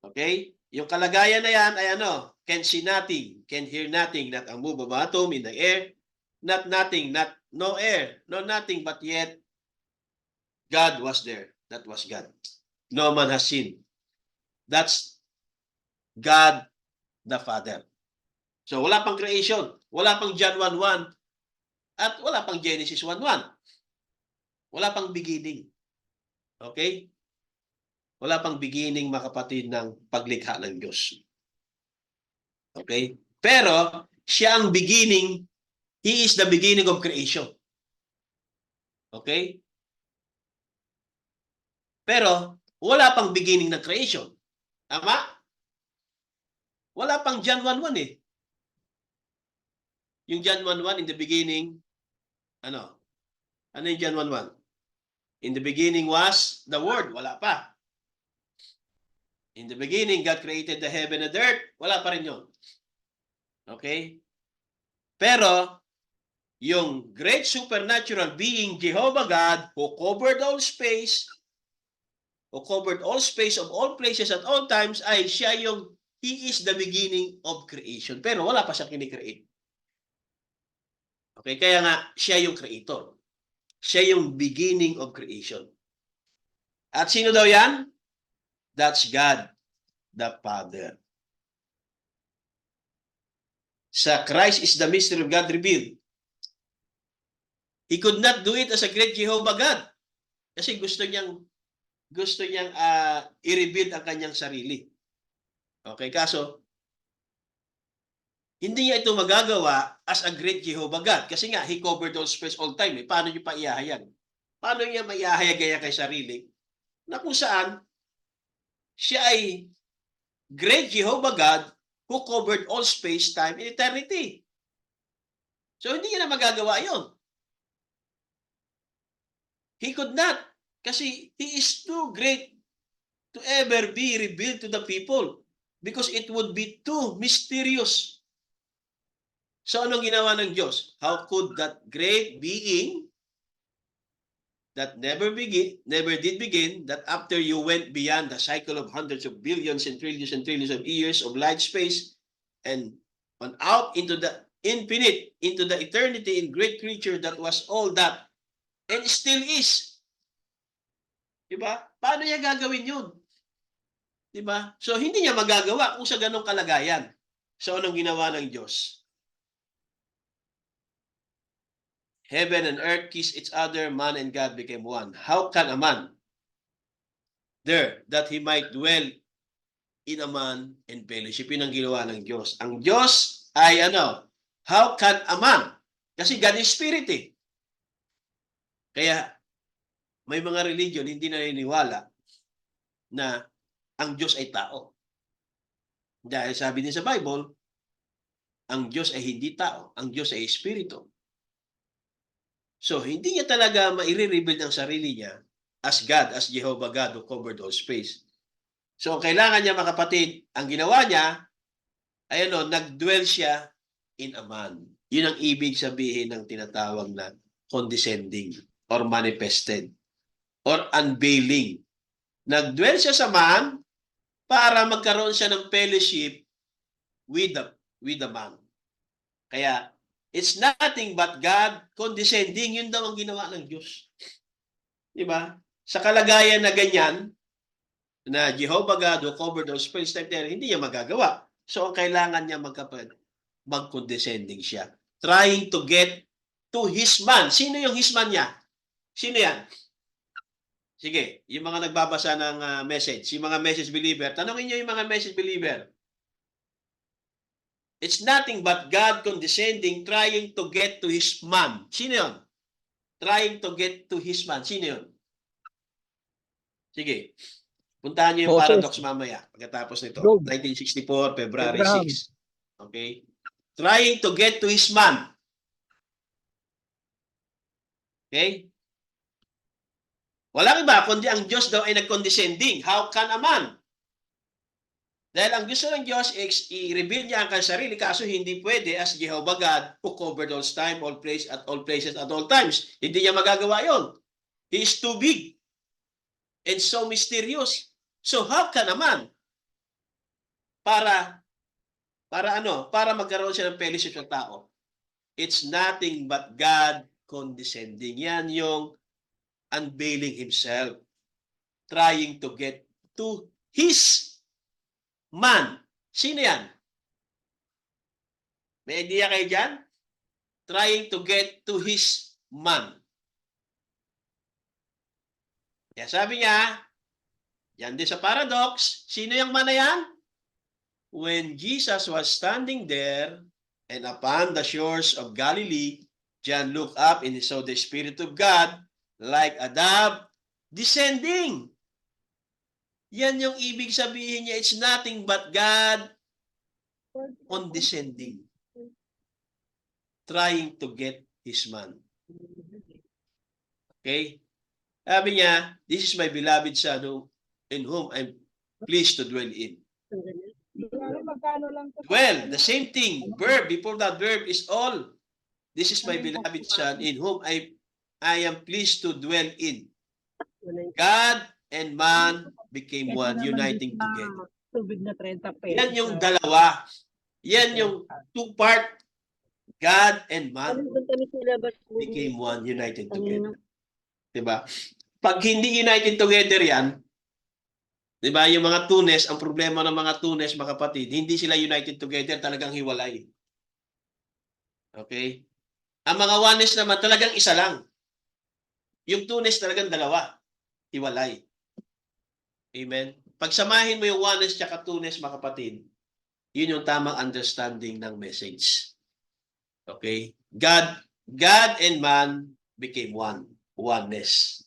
Okay? Yung kalagayan na yan ay ano? Can see nothing, can hear nothing, not a move of atom in the air, not nothing, no air, no nothing, but yet God was there. That was God. No man has seen. That's God the Father. So wala pang creation, wala pang John 1:1, at wala pang Genesis 1:1. Wala pang beginning. Okay? Wala pang beginning, mga kapatid, ng paglikha ng Diyos. Okay? Pero, siya ang beginning. He is the beginning of creation. Okay? Pero, wala pang beginning ng creation. Tama? Wala pang John 1:1 eh. Yung John 1:1, in the beginning, ano? Ano yung John 1:1? In the beginning was the Word. Wala pa. In the beginning, God created the heaven and earth. Wala pa rin yun. Okay? Pero, yung great supernatural being, Jehovah God, who covered all space of all places at all times, ay siya yung, He is the beginning of creation. Pero wala pa siya kinikreate. Okay? Kaya nga, siya yung creator. Siya yung beginning of creation. At sino daw yan? That's God, the Father. Sa Christ is the mystery of God revealed. He could not do it as a great Jehovah God. Kasi gusto niyang i-reveal ang kanyang sarili. Okay, kaso hindi niya ito magagawa as a great Jehovah God. Kasi nga, He covered all space all time. Eh. Paano niyo pa iahayag? Paano niya maihahayag kaya kay sarili? Na kung saan, siya ay great Jehovah God who covered all space, time, and eternity. So, hindi niya na magagawa yon. He could not. Kasi He is too great to ever be revealed to the people. Because it would be too mysterious. So anong ginawa ng Diyos? How could that great being that never did begin, that after you went beyond the cycle of hundreds of billions and trillions of years of light space and on out into the infinite, into the eternity in great creature that was all that and still is. Diba? Paano niya gagawin yun? Diba? So, hindi niya magagawa kung sa ganong kalagayan. So, anong ginawa ng Diyos? Heaven and earth kissed each other, man and God became one. How can a man there that he might dwell in a man and fellowship? Yun ang ginawa ng Diyos. Ang Diyos ay ano? How can a man? Kasi God is spirit eh. Kaya may mga religion hindi naniniwala na ang Diyos ay tao. Dahil sabi din sa Bible, ang Diyos ay hindi tao, ang Diyos ay espiritu. So, hindi niya talaga maire-reveal ang sarili niya as God, as Jehovah God who covered all space. So, kailangan niya, mga kapatid, ang ginawa niya, ay nag-dwell siya in a man. Yun ang ibig sabihin ng tinatawag na condescending or manifested or unveiling. Nag-dwell siya sa man para magkaroon siya ng fellowship with the man. Kaya, it's nothing but God condescending. Yun daw ang ginawa ng Diyos. Diba? Sa kalagayan na ganyan, na Jehovah God who covered those space type there, hindi niya magagawa. So, ang kailangan niya mag-condescending siya. Trying to get to His man. Sino yung His man niya? Sino yan? Sige, yung mga nagbabasa ng message, yung mga message believer, tanongin niyo yung mga message believer. It's nothing but God condescending, trying to get to His man. Sino yun? Trying to get to His man. Sino yun? Sige. Puntahan niyo yung Moses. paradox mamaya pagkatapos nito. Job. 1964, February Abraham. 6. Okay? Trying to get to His man. Okay? Walang iba, kundi ang Diyos daw ay nag-condescending. How can a man? Dahil ang gusto ng Diyos, i-reveal niya ang kanyang sarili, kaso hindi pwede as Jehovah God who covered all time, all place, at all places, at all times. Hindi niya magagawa yon. He is too big and so mysterious. So how can a man? Para magkaroon siya ng fellowship ng tao. It's nothing but God condescending. Yan yung unveiling Himself, trying to get to His man. Sino yan? May idea kayo dyan? Trying to get to His man. Kaya sabi niya, yan din sa paradox, sino yung man na yan? When Jesus was standing there and upon the shores of Galilee, John looked up and he saw the Spirit of God like a dove descending. Yan yung ibig sabihin niya. It's nothing but God condescending. Trying to get His man. Okay? Sabi niya, this is my beloved Son in whom I'm pleased to dwell in. Well, the same thing. Verb, before that verb is all. This is my beloved Son in whom I am pleased to dwell in. God and man became one, uniting together. Yan yung dalawa. Yan yung two-part. God and man became one, united together. Diba? Pag hindi united together yan, diba, yung mga tunes, ang problema ng mga tunes, mga kapatid, hindi sila united together, talagang hiwalay. Okay? Ang mga oneness naman, talagang isa lang. Yung tunes talagang dalawa. Hiwalay. Amen? Pagsamahin mo yung oneness tsaka tunes, mga kapatid, yun yung tamang understanding ng message. Okay? God and man became one. Oneness.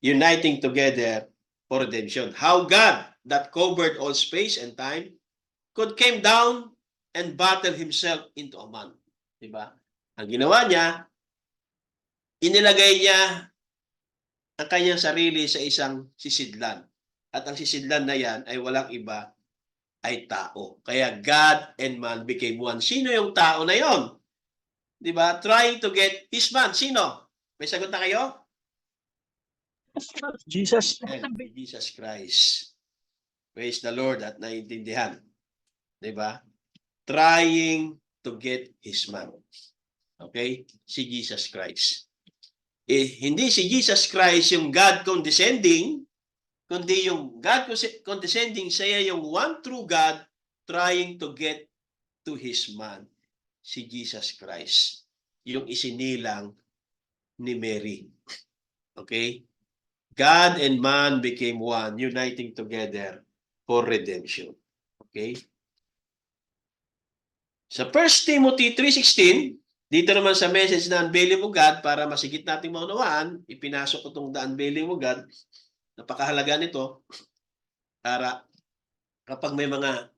Uniting together for redemption. How God, that covered all space and time, could came down and battle Himself into a man. Diba? Ang ginawa niya, inilagay niya ang kanyang sarili sa isang sisidlan. At ang sisidlan na yan ay walang iba, ay tao. Kaya God and man became one. Sino yung tao na yon? Di ba? Trying to get his man. Sino? May sagot na kayo? Jesus. Jesus Christ. Praise the Lord at naiintindihan. Di ba? Trying to get his man. Okay? Si Jesus Christ. Hindi si Jesus Christ yung God condescending, kundi yung God condescending, siya yung one true God trying to get to his man. Si Jesus Christ. Yung isinilang ni Mary. Okay? God and man became one, uniting together for redemption. Okay? Sa 1 Timothy 3:16, dito naman sa message na Unveiling of God, para masigit nating maunawaan, ipinasok ko itong The Unveiling of God. Napakahalaga nito para kapag may mga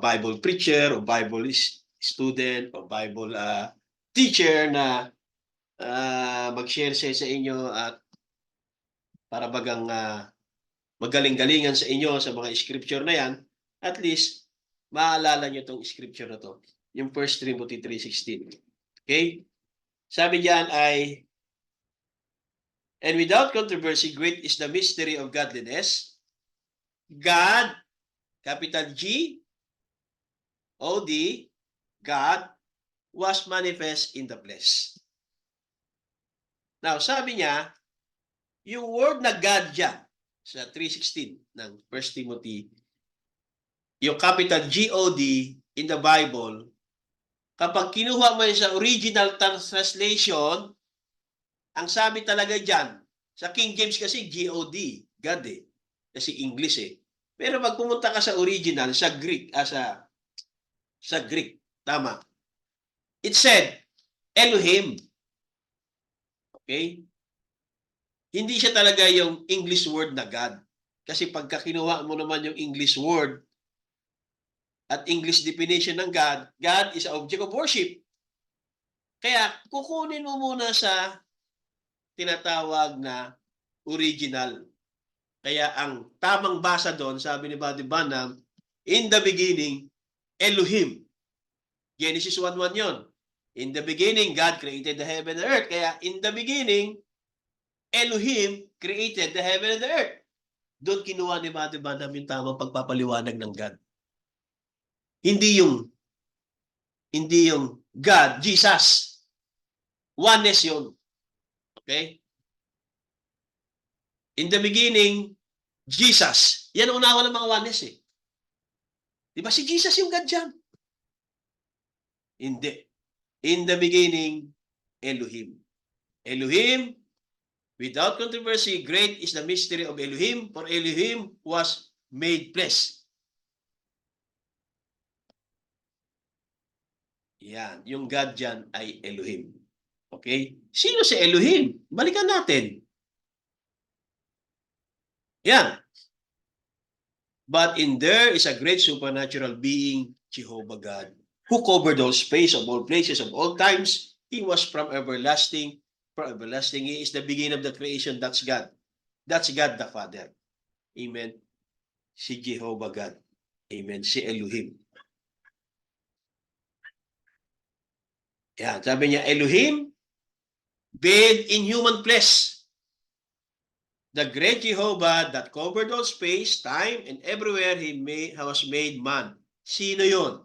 Bible preacher o Bible student o Bible teacher na mag-share sa inyo at para bagang magaling-galingan sa inyo sa mga scripture na yan, at least maalala nyo itong scripture na to, yung 1 Timothy 3:16. Okay? Sabi diyan ay, and without controversy, great is the mystery of godliness. God, capital G, O-D, God, was manifest in the flesh. Now, sabi niya, yung word na God dyan, sa 3:16 ng 1 Timothy, yung capital G-O-D in the Bible, kapag kinuha mo yun sa original translation, ang sabi talaga dyan, sa King James kasi G-O-D, God eh. Kasi English eh. Pero pag pumunta ka sa original, sa Greek, sa Greek, tama. It said, Elohim. Okay? Hindi siya talaga yung English word na God. Kasi pagka kinuha mo naman yung English word at English definition ng God, God is an object of worship. Kaya kukunin mo muna sa tinatawag na original. Kaya ang tamang basa doon, sabi ni Buddy Branham, in the beginning, Elohim. Genesis 1:1 yon. In the beginning, God created the heaven and the earth. Kaya in the beginning, Elohim created the heaven and the earth. Doon kinuha ni Buddy Branham yung tamang pagpapaliwanag ng God. Hindi yung God, Jesus. Oneness yun. Okay? In the beginning, Jesus. Yan ang unawa ng mga oneness eh. Di ba si Jesus yung God dyan? Hindi. In the beginning, Elohim. Elohim, without controversy, great is the mystery of Elohim, for Elohim was made flesh. Yan. Yung God dyan ay Elohim. Okay? Sino si Elohim? Balikan natin. Yan. But in there is a great supernatural being, Jehovah God, who covered all space of all places of all times. He was from everlasting. From everlasting, He is the beginning of the creation. That's God. That's God the Father. Amen. Si Jehovah God. Amen. Si Elohim. Yan. Sabi niya, Elohim, bathed in human flesh. The great Jehovah that covered all space, time, and everywhere He was made man. Sino yon?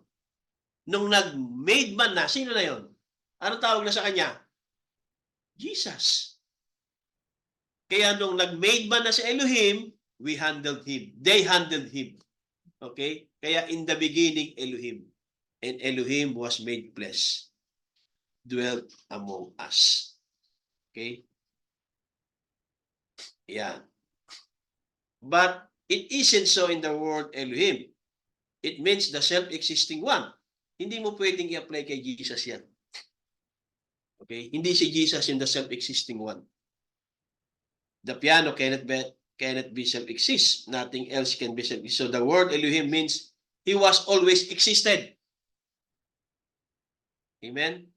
Nung nag-made man na, sino na yon? Anong tawag na sa kanya? Jesus. Kaya nung nag-made man na si Elohim, we handled Him. They handled Him. Okay? Kaya in the beginning, Elohim. And Elohim was made flesh. Dwelt among us. Okay? Yan. But it isn't so in the word Elohim. It means the self-existing one. Hindi mo pwedeng i-apply kay Jesus yan. Okay? Hindi si Jesus yung the self-existing one. The piano cannot be self-exist. Nothing else can be self-exist. So the word Elohim means He was always existed. Amen?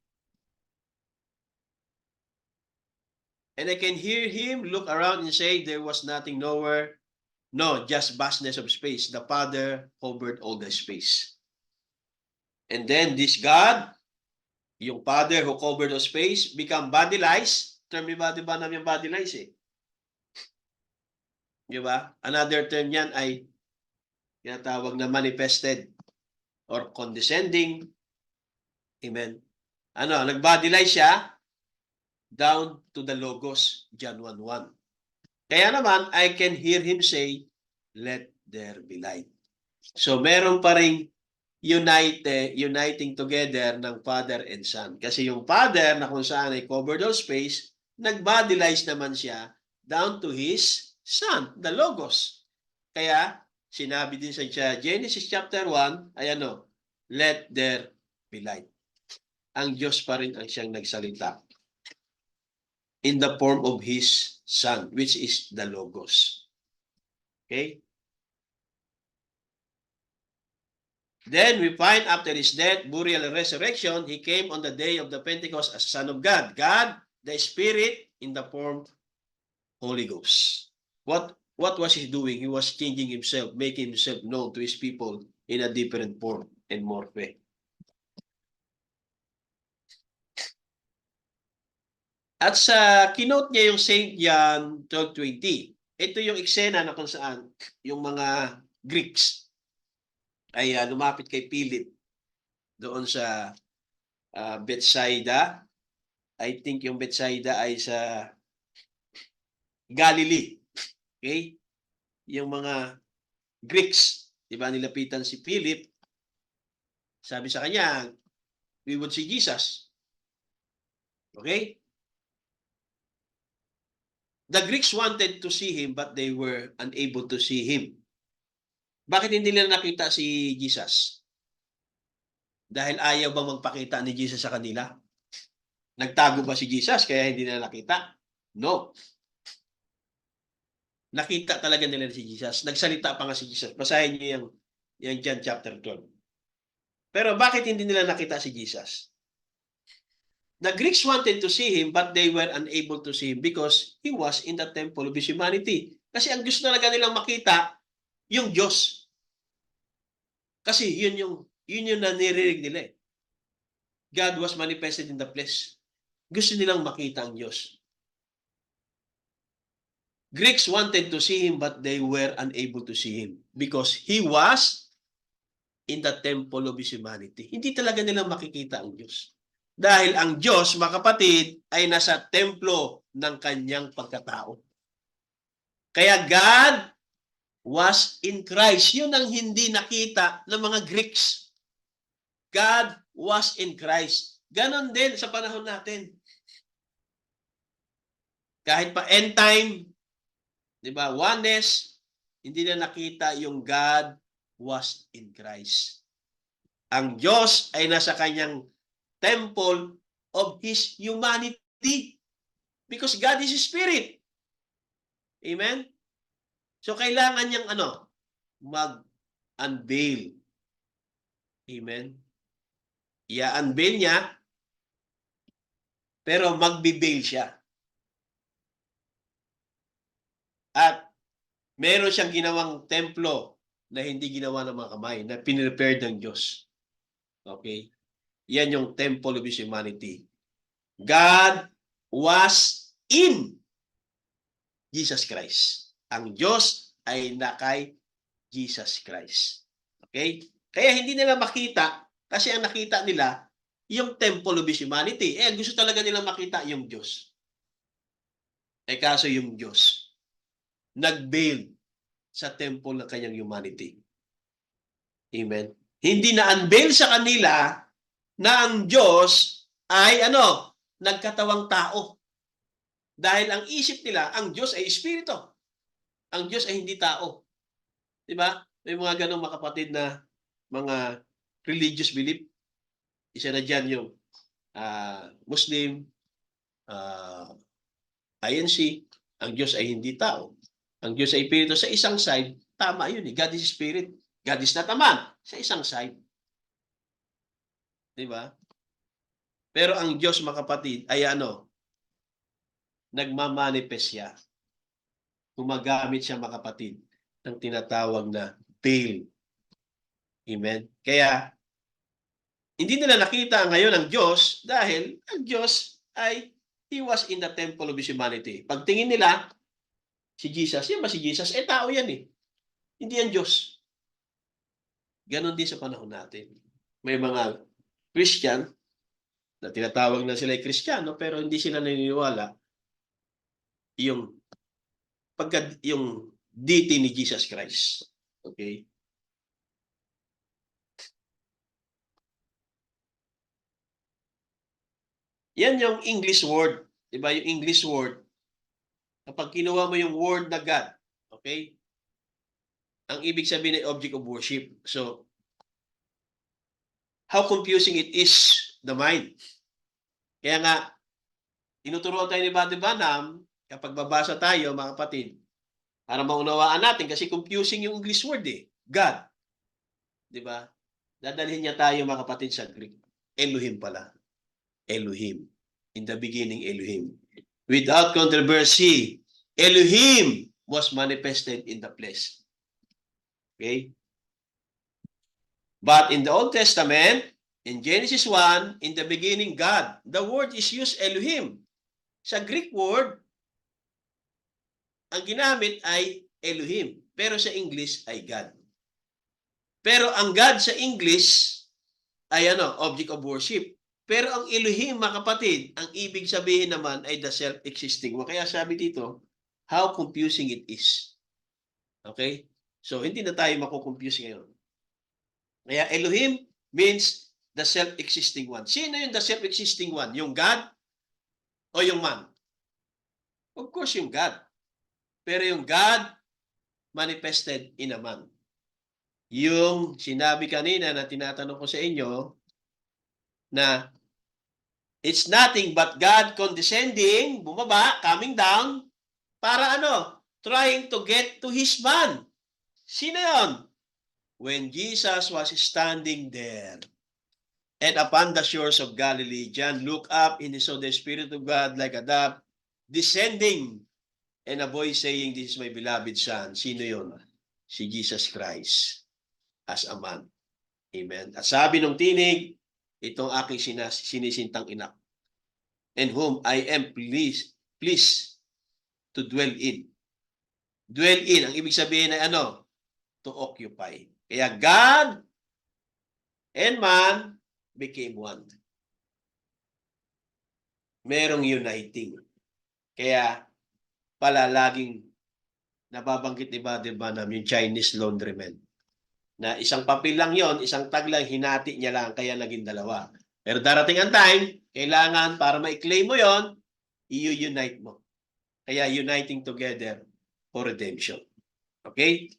And I can hear Him look around and say, there was nothing nowhere. No, just vastness of space. The Father hovered all the space. And then this God, yung Father who covered the space, become bodilized. Term ni ba namin yung bodilized eh. Di ba? Another term yan ay tinatawag na manifested or condescending. Amen. Ano, nag-bodylize siya down to the Logos, John 1:1. Kaya naman, I can hear him say, let there be light. So, meron pa rin uniting together ng Father and Son. Kasi yung Father na kung saan ay covered all space, nag-bodylize naman siya down to His Son, the Logos. Kaya, sinabi din sa Genesis chapter 1, ay ano, let there be light. Ang Diyos pa rin ang siyang nagsalita in the form of His Son, which is the Logos. Okay? Then we find after His death, burial, and resurrection, He came on the day of the Pentecost as Son of God. God, the Spirit, in the form Holy Ghost. What was He doing? He was changing Himself, making Himself known to His people in a different form and morphe. At sa kinote niya yung St. John 12:20, ito yung eksena na kung saan yung mga Greeks ay lumapit kay Philip doon sa Bethsaida. I think yung Bethsaida ay sa Galilee. Okay? Yung mga Greeks, di ba, nilapitan si Philip, sabi sa kanya, we would see Jesus. Okay? The Greeks wanted to see Him but they were unable to see Him. Bakit hindi nila nakita si Jesus? Dahil ayaw bang magpakita ni Jesus sa kanila? Nagtago ba si Jesus kaya hindi nila nakita? No. Nakita talaga nila si Jesus. Nagsalita pa nga si Jesus. Basahin niyo yung John chapter 12. Pero bakit hindi nila nakita si Jesus? The Greeks wanted to see Him but they were unable to see Him because He was in the temple of His humanity. Kasi ang gusto talaga nilang makita, yung Diyos. Kasi yun yung nanirinig nila eh. God was manifested in the flesh. Gusto nilang makita ang Diyos. Greeks wanted to see Him but they were unable to see Him because He was in the temple of His humanity. Hindi talaga nila makikita ang Diyos. Dahil ang Diyos, mga kapatid, ay nasa templo ng kanyang pagkatao. Kaya God was in Christ. Yun ang hindi nakita ng mga Greeks. God was in Christ. Ganon din sa panahon natin. Kahit pa end time, di ba, oneness, hindi na nakita yung God was in Christ. Ang Diyos ay nasa kanyang temple of His humanity. Because God is Spirit. Amen? So, kailangan niyang mag-unveil. Amen? I-unveil niya, pero mag-veil siya. At meron siyang ginawang templo na hindi ginawa ng mga kamay, na pinrepared ng Diyos. Okay? Yan yung temple of His humanity. God was in Jesus Christ. Ang Diyos ay nakay Jesus Christ. Okay? Kaya hindi nila makita kasi ang nakita nila yung temple of His humanity. Gusto talaga nila makita yung Diyos. Kaso yung Diyos nag-veil sa temple ng kanyang humanity. Amen? Hindi na-unveil sa kanila na ang Diyos ay nagkatawang tao. Dahil ang isip nila, ang Diyos ay Espiritu. Ang Diyos ay hindi tao. Diba? May mga ganong mga kapatid na mga religious belief. Isa na dyan yung Muslim, INC, ang Diyos ay hindi tao. Ang Diyos ay Espiritu. Sa isang side, tama yun eh. God is Spirit. God is not a man. Sa isang side. Diba? Pero ang Diyos, mga kapatid, ay nagmamanifest siya. Gumagamit siya, mga kapatid, ng tinatawag na veil. Amen? Kaya, Hindi nila nakita ngayon ang Diyos dahil ang Diyos ay He was in the temple of His humanity. Pagtingin nila, si Jesus, yan ba si Jesus? Tao yan eh. Hindi yan Diyos. Ganon din sa panahon natin. May mga Christian na tinatawag na sila ay Kristiyano pero hindi sila naniniwala yung yung deity ni Jesus Christ. Okay? Yan yung English word. Diba? Yung English word. Kapag kinuha mo yung word na God, okay? Ang ibig sabihin ay object of worship. So, how confusing it is, the mind. Kaya nga, tinuturuan tayo ni Brother Branham, kapag babasa tayo, mga kapatid, para maunawaan natin, kasi confusing yung English word eh. God. Diba? Dadalhin niya tayo, mga kapatid, sa Greek. Elohim pala. Elohim. In the beginning, Elohim. Without controversy, Elohim was manifested in the flesh. Okay? But in the Old Testament, in Genesis 1, in the beginning, God. The word is used Elohim. Sa Greek word, ang ginamit ay Elohim. Pero sa English ay God. Pero ang God sa English ay object of worship. Pero ang Elohim, mga kapatid, ang ibig sabihin naman ay the self-existing. Kaya sabi dito, how confusing it is. Okay? So, hindi na tayo makukonfuse ngayon. Kaya Elohim means the self-existing one. Sino yung the self-existing one? Yung God o yung man? Of course, yung God. Pero yung God manifested in a man. Yung sinabi kanina na tinatanong ko sa inyo na it's nothing but God condescending, bumaba, coming down, para trying to get to His man. Sino yun? When Jesus was standing there, and upon the shores of Galilee, John looked up and he saw the Spirit of God like a dove descending, and a voice saying, "This is my beloved Son." Sino yun? Si Jesus Christ as a man. Amen. At sabi ng tinig, itong aking sinisintang inak, and whom I am pleased to dwell in. Dwell in, ang ibig sabihin ay to occupy. Kaya God and man became one. Merong uniting. Kaya pala laging nababanggit ni Brother Branham yung Chinese laundryman. Na isang papel lang yon, isang tag lang, hinati niya lang, kaya naging dalawa. Pero darating ang time, kailangan para ma-claim mo yon, i-unite mo. Kaya uniting together for redemption. Okay?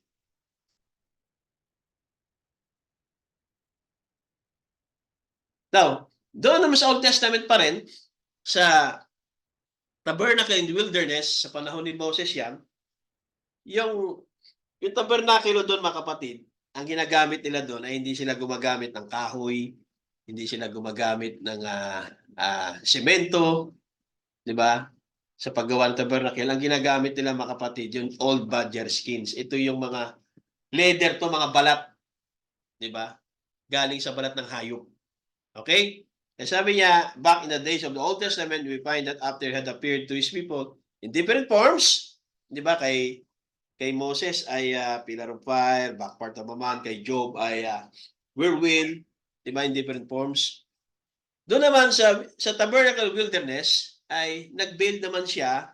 Now, doon naman sa Old Testament pa rin, sa tabernacle in the wilderness, sa panahon ni Moses yan, yung tabernacle doon, mga kapatid, ang ginagamit nila doon ay hindi sila gumagamit ng kahoy, hindi sila gumagamit ng semento, di ba? Sa paggawa ng tabernacle, ang ginagamit nila, mga kapatid, yung old badger skins. Ito yung mga leather to, mga balat, di ba? Galing sa balat ng hayop. Okay? And sabi niya, back in the days of the Old Testament, we find that after he had appeared to his people in different forms, di ba, kay Moses ay pillar of fire, back part of a man, kay Job ay whirlwind, di ba, in different forms. Doon naman sa tabernacle wilderness ay nag-build naman siya,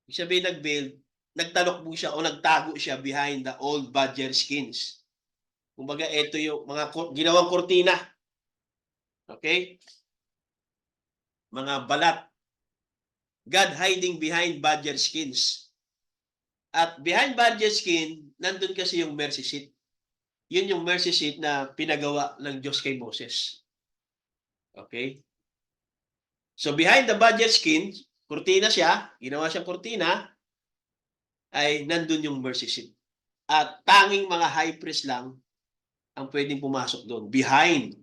ibig sabihin nag-build, nagtalok po siya o nagtago siya behind the old badger skins. Kumbaga, ito yung mga ginawang kortina. Okay? Mga balat. God hiding behind badger skins. At behind badger skin, nandun kasi yung mercy seat. Yun yung mercy seat na pinagawa ng Diyos kay Moses. Okay? So behind the badger skin, kurtina siya, ginawa siyang kurtina, ay nandun yung mercy seat. At tanging mga high priest lang ang pwedeng pumasok doon, behind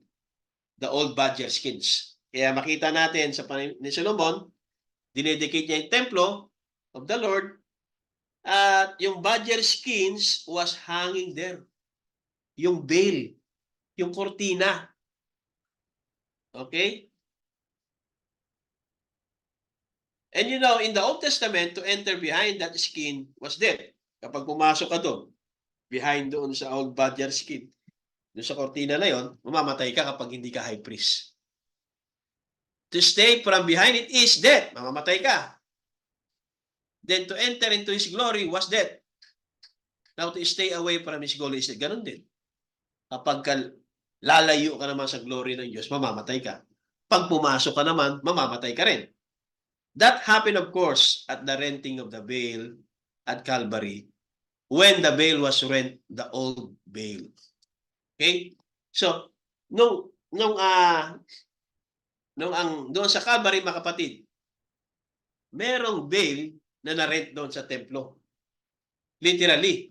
the old badger skins. Kaya makita natin sa panahon ni Solomon, dinedicate niya yung templo of the Lord, at yung badger skins was hanging there. Yung veil, yung kortina. Okay? And you know, in the Old Testament, to enter behind that skin was death. Kapag pumasok ka doon, behind doon sa old badger skin, doon sa kortina na yon, mamamatay ka kapag hindi ka high priest. To stay from behind it is death. Mamamatay ka. Then to enter into His glory was death. Now to stay away from His glory is death. Ganun din. Kapag lalayo ka naman sa glory ng Diyos, mamamatay ka. Pag pumasok ka naman, mamamatay ka rin. That happened, of course, at the renting of the veil at Calvary, when the veil was rent, the old veil. Okay? So, nung doon sa Calvary, mga kapatid, merong veil na na-rent doon sa templo. Literally.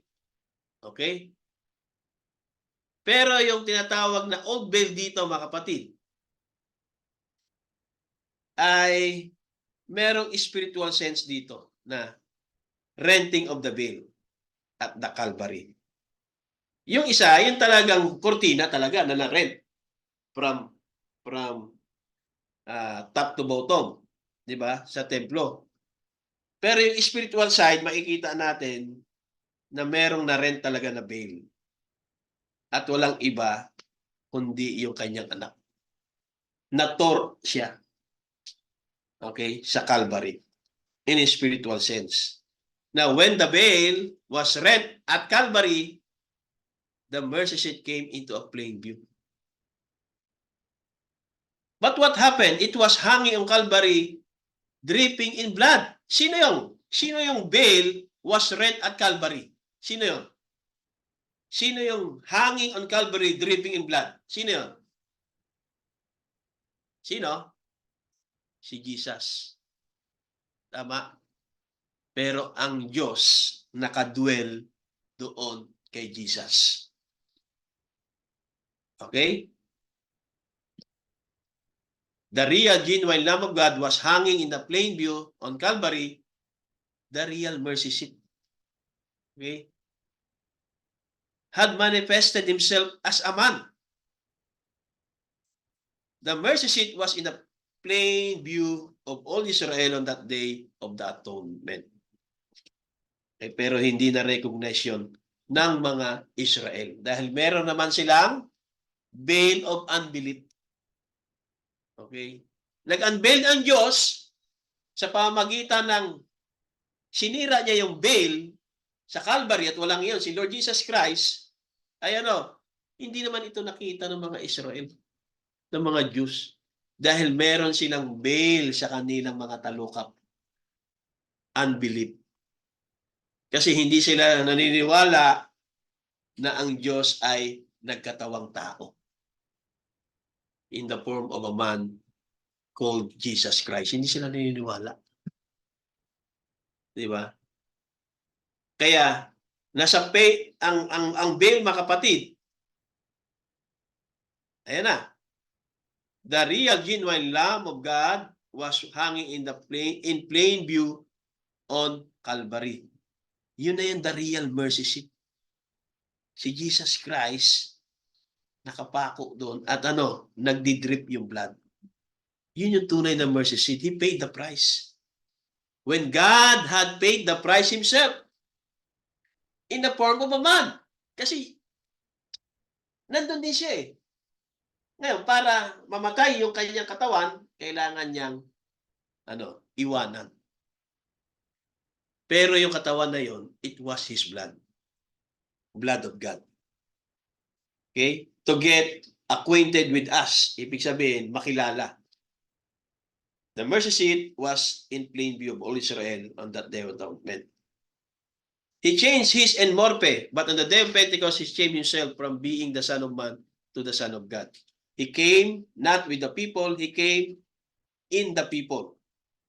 Okay? Pero yung tinatawag na old veil dito, mga kapatid, ay merong spiritual sense dito na renting of the veil at the Calvary. Yung isa, yung talagang kortina talaga na na-rent from top to bottom, 'di ba? Sa templo. Pero yung spiritual side, makikita natin na merong na-rent talaga na veil. At walang iba kundi yung kanyang anak. Na-tore siya. Okay? Sa Calvary. In a spiritual sense. Now, when the veil was rent at Calvary, the mercy seat came into a plain view. But what happened? It was hanging on Calvary, dripping in blood. Sino yung veil was rent at Calvary? Sino yung? Sino yung hanging on Calvary, dripping in blood? Sino yung? Sino? Si Jesus. Tama? Pero ang Diyos nakadwell doon kay Jesus. Okay? The real genuine Lamb of God was hanging in the plain view on Calvary, the real mercy seat. Okay? Had manifested himself as a man. The mercy seat was in the plain view of all Israel on that day of the atonement. Pero hindi na recognition ng mga Israel. Dahil meron naman silang veil of unbelief. Okay? Nag-unveil ang Diyos sa pamagitan ng sinira niya yung veil sa Calvary at walang iyon, si Lord Jesus Christ, ay hindi naman ito nakita ng mga Israel, ng mga Jews. Dahil meron silang veil sa kanilang mga talukap. Unbelief. Kasi hindi sila naniniwala na ang Diyos ay nagkatawang tao. In the form of a man called Jesus Christ. Hindi sila naniniwala. Di ba? Kaya, nasa ang veil, mga kapatid, ayan na. The real genuine Lamb of God was hanging in plain view on Calvary. Yun na yung the real mercy seat. Si Jesus Christ, nakapako doon at nagdidrip yung blood. Yun yung tunay na mercy seat. He paid the price. When God had paid the price Himself in the form of a man. Kasi, nandun din siya eh. Ngayon, para mamatay yung kanyang katawan, kailangan niyang iwanan. Pero yung katawan na yon, it was His blood. Blood of God. Okay? To get acquainted with us. Ibig sabihin, makilala. The mercy seat was in plain view of all Israel on that day of atonement. He changed his enmorphe, but on the day of Pentecost, He changed Himself from being the Son of Man to the Son of God. He came not with the people, He came in the people.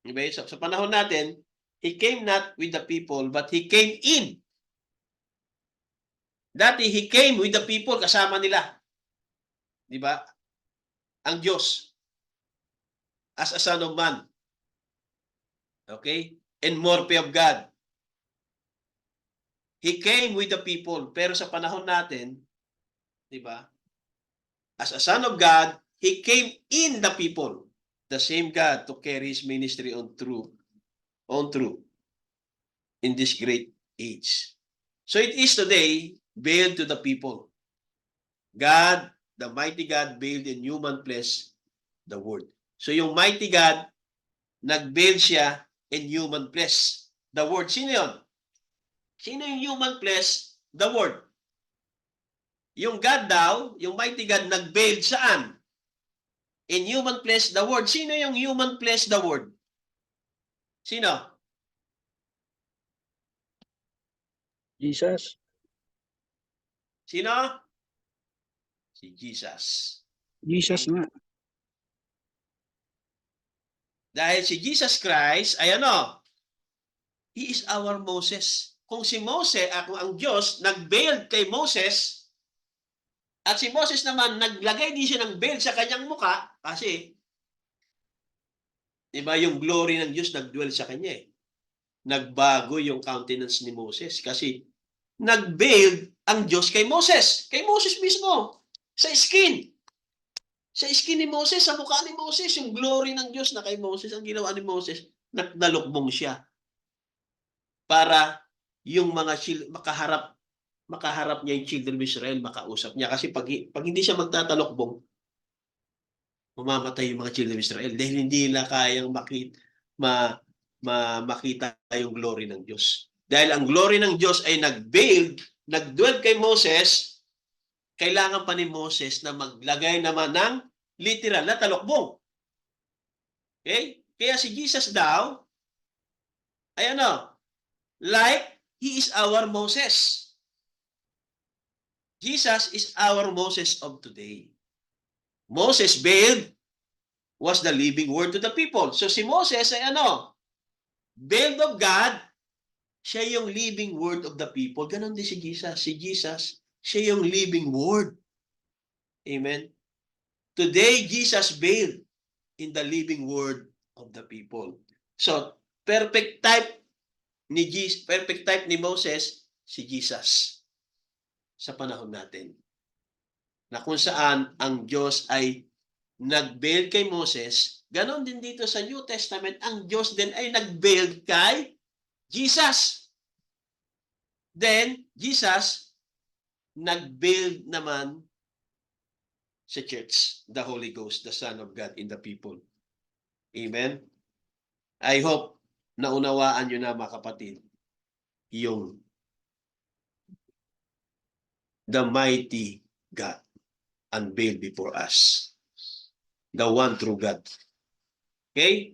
Diba? So, sa panahon natin, He came not with the people, but He came in. Dati, He came with the people, kasama nila. Diba? Ang Diyos. As a Son of Man. Okay? Enmorphe of God. He came with the people. Pero sa panahon natin, diba? as a son of God, He came in the people. The same God to carry His ministry on through in this great age. So it is today veiled to the people. God, the mighty God, veiled in human flesh the Word. So yung mighty God, nag-veil siya in human flesh. The Word, sino yun? Sino yung human flesh? The Word. Yung God daw, yung mighty God, nag-veil saan? In human flesh, the Word. Sino yung human flesh, the Word? Sino? Jesus. Sino? Si Jesus. Jesus Okay? nga. Dahil si Jesus Christ ay ano? He is our Moses. Kung si Moses, kung ang Diyos, nag-veil kay Moses, at si Moses naman, naglagay din siya ng veil sa kanyang muka, kasi, di ba, yung glory ng Diyos nag-dwell sa kanya eh. Nagbago yung countenance ni Moses kasi nag-veil ang Diyos kay Moses. Kay Moses mismo. Sa skin. Sa skin ni Moses, sa mukha ni Moses, yung glory ng Diyos na kay Moses, ang ginawa ni Moses, nalukbong siya. Para yung mga makaharap niya yung children of Israel, makausap niya. Kasi pag hindi siya magtatalokbong, mamamatay yung mga children of Israel dahil hindi nila kayang makita yung glory ng Diyos. Dahil ang glory ng Diyos ay nag-dwell kay Moses, kailangan pa ni Moses na maglagay naman ng literal na talokbong. Okay? Kaya si Jesus daw, ay ano, like He is our Moses. Jesus is our Moses of today. Moses veiled was the living word to the people. So si Moses ay ano, veiled of God, siya yung living word of the people. Ganon din si Jesus. Si Jesus, siya yung living word. Amen? Today, Jesus veiled in the living word of the people. So, perfect type ni Moses, si Jesus sa panahon natin. Na kung saan ang Diyos ay nag-veil kay Moses, ganon din dito sa New Testament, ang Diyos din ay nag-veil kay Jesus. Then, Jesus, nag-build naman sa church, the Holy Ghost, the Son of God in the people. Amen? I hope naunawaan nyo na mga kapatid, yung the mighty God unveiled before us. The one true God. Okay?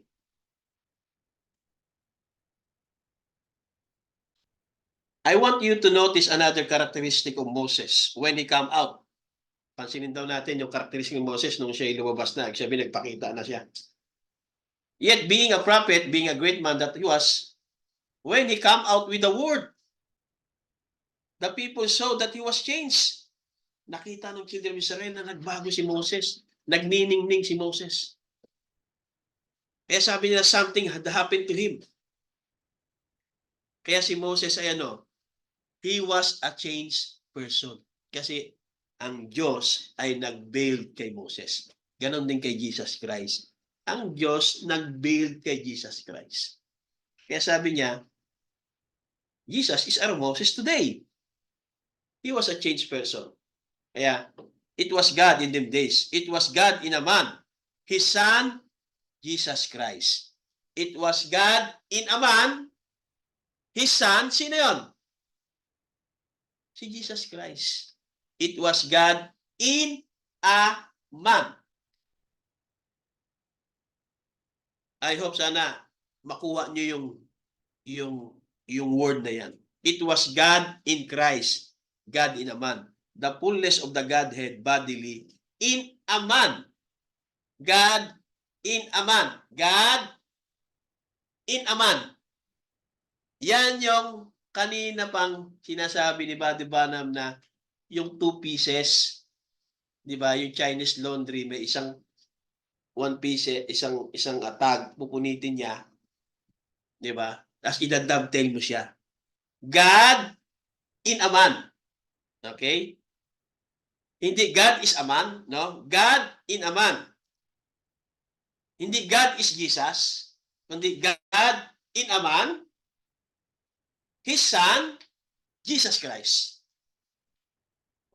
I want you to notice another characteristic of Moses when he come out. Pansinin daw natin yung characteristic ng Moses nung siya lumabas na. Sabi, nagpakita na siya. Yet being a prophet, being a great man that he was, when he come out with the word, the people saw that he was changed. Nakita ng children of Israel na nagbago si Moses. Nagniningning si Moses. Kaya sabi nila, something had happened to him. Kaya si Moses ay ano, he was a changed person. Kasi ang Diyos ay nag-veiled kay Moses. Ganon din kay Jesus Christ. Ang Diyos nag-veiled kay Jesus Christ. Kaya sabi niya, Jesus is our Moses today. He was a changed person. Kaya, it was God in them days. It was God in a man. His Son, Jesus Christ. It was God in a man. His Son, sino yun? Si Jesus Christ. It was God in a man. I hope sana makuha nyo yung word na yan. It was God in Christ. God in a man. The fullness of the Godhead bodily in a man. God in a man. God in a man. Yan yung kanina pang sinasabi ni Buddy Branham na yung 2 pieces, di ba? Yung Chinese laundry, may isang 1 piece, isang tag, pupunitin niya, di ba? Tapos idadovetail mo siya. God in a man. Okay? Hindi God is a man, no? God in a man. Hindi God is Jesus, kundi God in a man, His Son, Jesus Christ.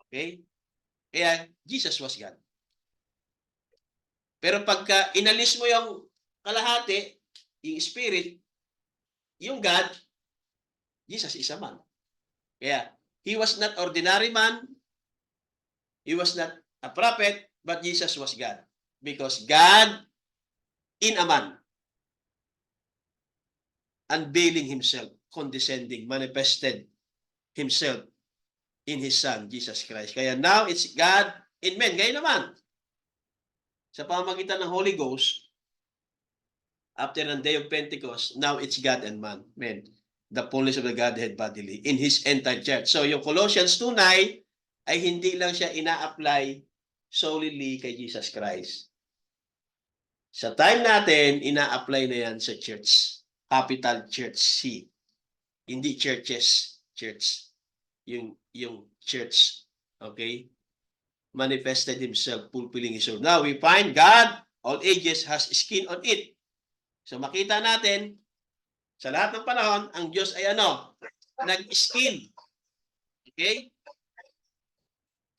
Okay? Kaya Jesus was God. Pero pagka inalis mo yung kalahati, yung Spirit, yung God, Jesus is a man. Kaya, He was not ordinary man, He was not a prophet, but Jesus was God. Because God in a man, unveiling Himself, condescending, manifested Himself in His Son, Jesus Christ. Kaya now, it's God in man. Gaya naman, sa pamamagitan ng Holy Ghost, after the day of Pentecost, now it's God and man. Men, the fullness of the Godhead bodily in His entire church. So yung Colossians 2:9 ay hindi lang siya ina-apply solely kay Jesus Christ. Sa time natin, ina-apply na yan sa church. Capital Church C. Hindi churches. Church. Yung church. Okay? Manifested Himself, fulfilling His word. Now, we find God, all ages, has skin on it. So makita natin, sa lahat ng panahon, ang Diyos ay ano? Nag-skin. Okay?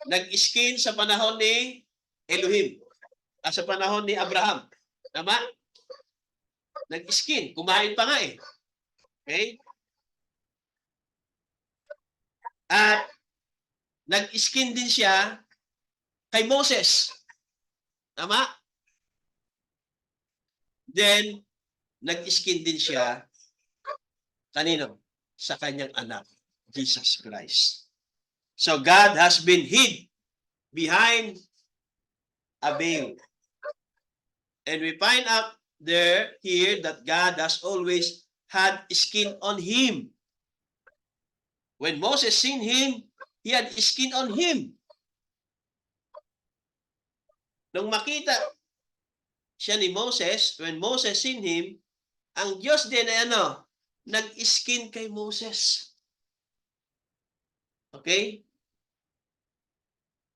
Nag-skin sa panahon ni Elohim. Sa panahon ni Abraham. Tama? Nag-skin. Kumain pa nga eh. Okay? At nag-skin din siya kay Moses. Tama? Then, nag-skin din siya kanino? Sa kanyang anak, Jesus Christ. So God has been hid behind a veil. And we find out here that God has always had skin on Him. When Moses seen Him, He had skin on Him. Nung makita siya ni Moses, when Moses seen Him, ang Diyos din ay ano? Nag-skin kay Moses. Okay?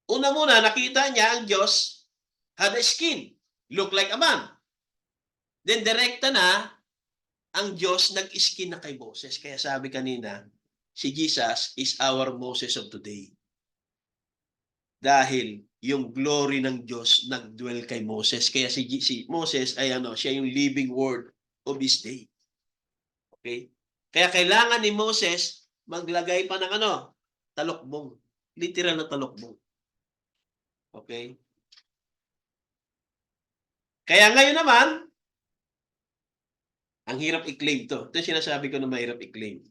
Una muna, nakita niya ang Diyos had a skin. Look like a man. Then, direkta na, ang Diyos nag-skin na kay Moses. Kaya sabi kanina, si Jesus is our Moses of today. Dahil yung glory ng Diyos nag-dwell kay Moses. Kaya si Moses ay ano, siya yung living word of this day. Okay? Kaya kailangan ni Moses maglagay pa ng ano? Talokbong. Literal na talokbong. Okay? Kaya ngayon naman, ang hirap i-claim to. Ito yung sinasabi ko na mahirap i-claim.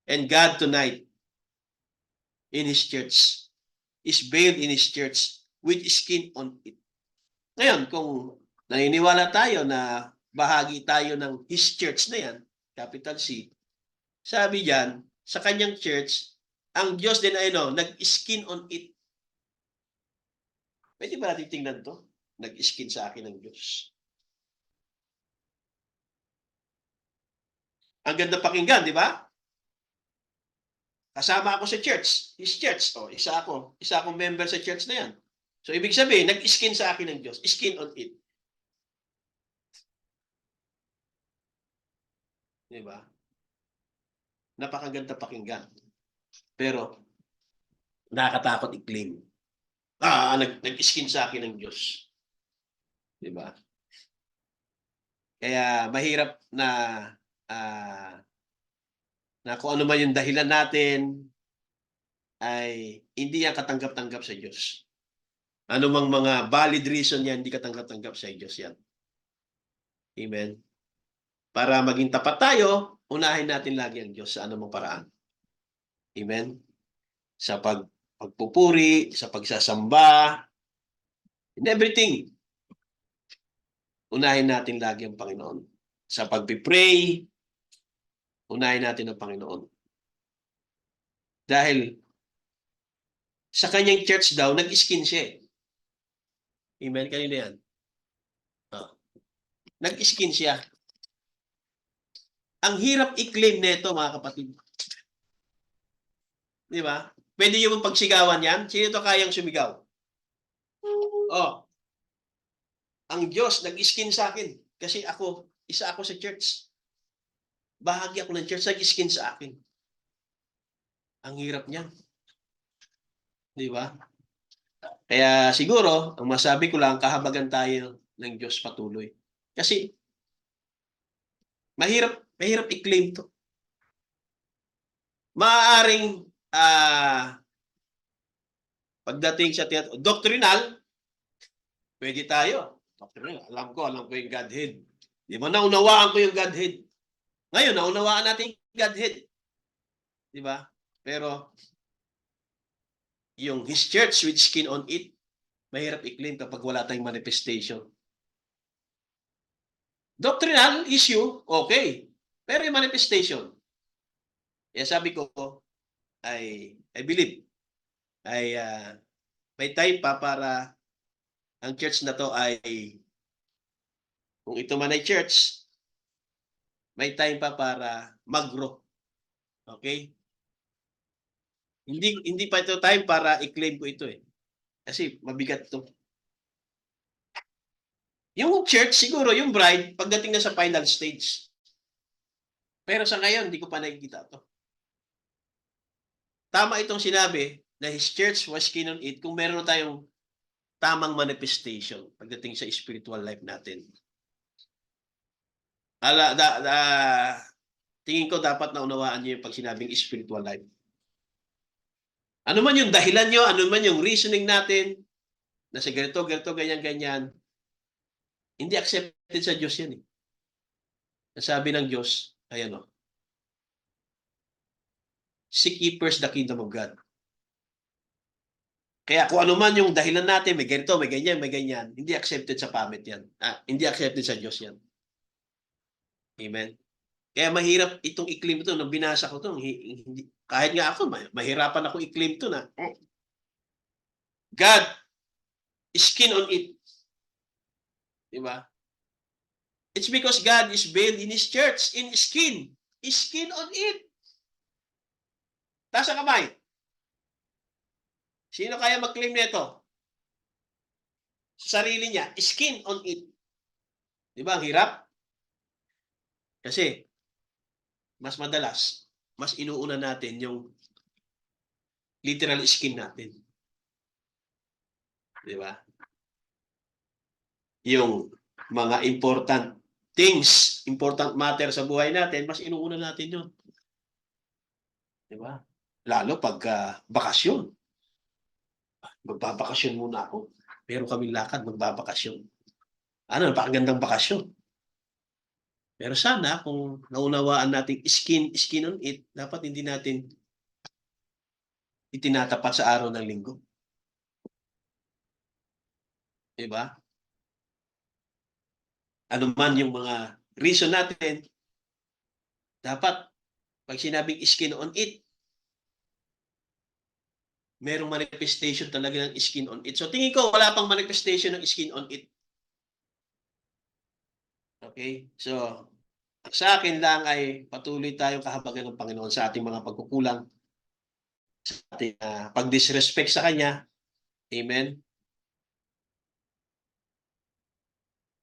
And God tonight, in His church, is veiled in His church with skin on it. Ngayon, kung naniniwala tayo na bahagi tayo ng His church na yan, capital C, sabi diyan, sa kanyang church, ang Diyos din ay no, nag-skin on it. Pwede ba natin tingnan to? Nag-skin sa akin ng Diyos. Ang ganda pakinggan, di ba? Kasama ako sa church. His church. O, isa akong member sa church na yan. So, ibig sabihin, nag-skin sa akin ng Diyos. Skin on it. Di ba? Napakaganda pakinggan. Pero, nakakatakot i-claim. Nag-skin sa akin ng Diyos. Di ba? Kaya, mahirap na kung ano man yung dahilan natin, ay hindi yan katanggap-tanggap sa Diyos. Ano mang mga valid reason yan, hindi katanggap-tanggap sa Diyos yan. Amen? Para maging tapat tayo, unahin natin lagi ang Diyos sa anumang paraan. Amen? Sa pagpupuri, sa pagsasamba, in everything. Unahin natin lagi ang Panginoon. Sa pagpipray, unahin natin ang Panginoon. Dahil sa kanyang church daw, nag-skin siya. Amen? Kanina yan. Nag-skin siya. Ang hirap i-claim nito, mga kapatid. Di ba? Pwede yung pagsigawan yan? Sino to kayang sumigaw? Oh, ang Diyos nag-skin sa akin. Kasi ako, isa ako sa church. Bahagi ako ng church, nag-skin sa akin. Ang hirap niyan. Di ba? Kaya siguro, ang masabi ko lang, kahabagan tayo ng Diyos patuloy. Kasi, mahirap i-claim to. Maaaring, pagdating sa doctrinal, pwede tayo. Doctrinal, alam ko yung Godhead. Di ba, naunawaan ko yung Godhead. Ngayon, naunawaan natin yung Godhead. Di ba? Pero, yung His church with skin on it, mahirap i-claim kapag wala tayong manifestation. Doctrinal issue, okay. Pero yung manifestation, kaya sabi ko, I believe, may time pa para ang church na to ay, kung ito man ay church, may time pa para mag-grow. Okay? Hindi pa ito time para i-claim ko ito eh. Kasi mabigat to. Yung church, siguro, yung bride, pagdating na sa final stage. Pero sa ngayon, hindi ko pa nakikita to. Tama itong sinabi na His church was keen on it kung meron tayong tamang manifestation pagdating sa spiritual life natin. Tingin ko dapat naunawaan niyo yung pag sinabing spiritual life. Ano man yung dahilan nyo, ano man yung reasoning natin, na sa ganito, ganyan, hindi accepted sa Diyos yan eh. Nasabi ng Diyos, ayan o, seek ye first the kingdom of God. Kaya kung ano man yung dahilan natin, may ganito, may ganyan, hindi accepted sa pamit yan. Hindi accepted sa Diyos yan. Amen. Kaya mahirap itong i-claim ito, nung binasa ko ito, kahit nga ako, mahirapan ako i-claim ito na, God is keen on it. Diba? It's because God is veiled in His church, in skin. Skin on it. Taas ang kamay. Sino kaya mag-claim nito? Sa sarili niya, skin on it. Diba? Ang hirap. Kasi, mas madalas, mas inuuna natin yung literal skin natin. Diba? Yung mga important things, important matter sa buhay natin, mas inuuna natin yun. Diba? Lalo pag bakasyon. Magbabakasyon muna ako. Meron kaming lakad, magbabakasyon. Ano, napakagandang bakasyon. Pero sana, kung naunawaan natin skin on it, dapat hindi natin itinatapat sa araw ng linggo. Diba? Ano man yung mga reason natin, dapat, pag sinabing skin on it, merong manifestation talaga ng skin on it. So tingin ko, wala pang manifestation ng skin on it. Okay? So, sa akin lang ay patuloy tayong kahabagan ng Panginoon sa ating mga pagkukulang, sa ating pag-disrespect sa Kanya. Amen?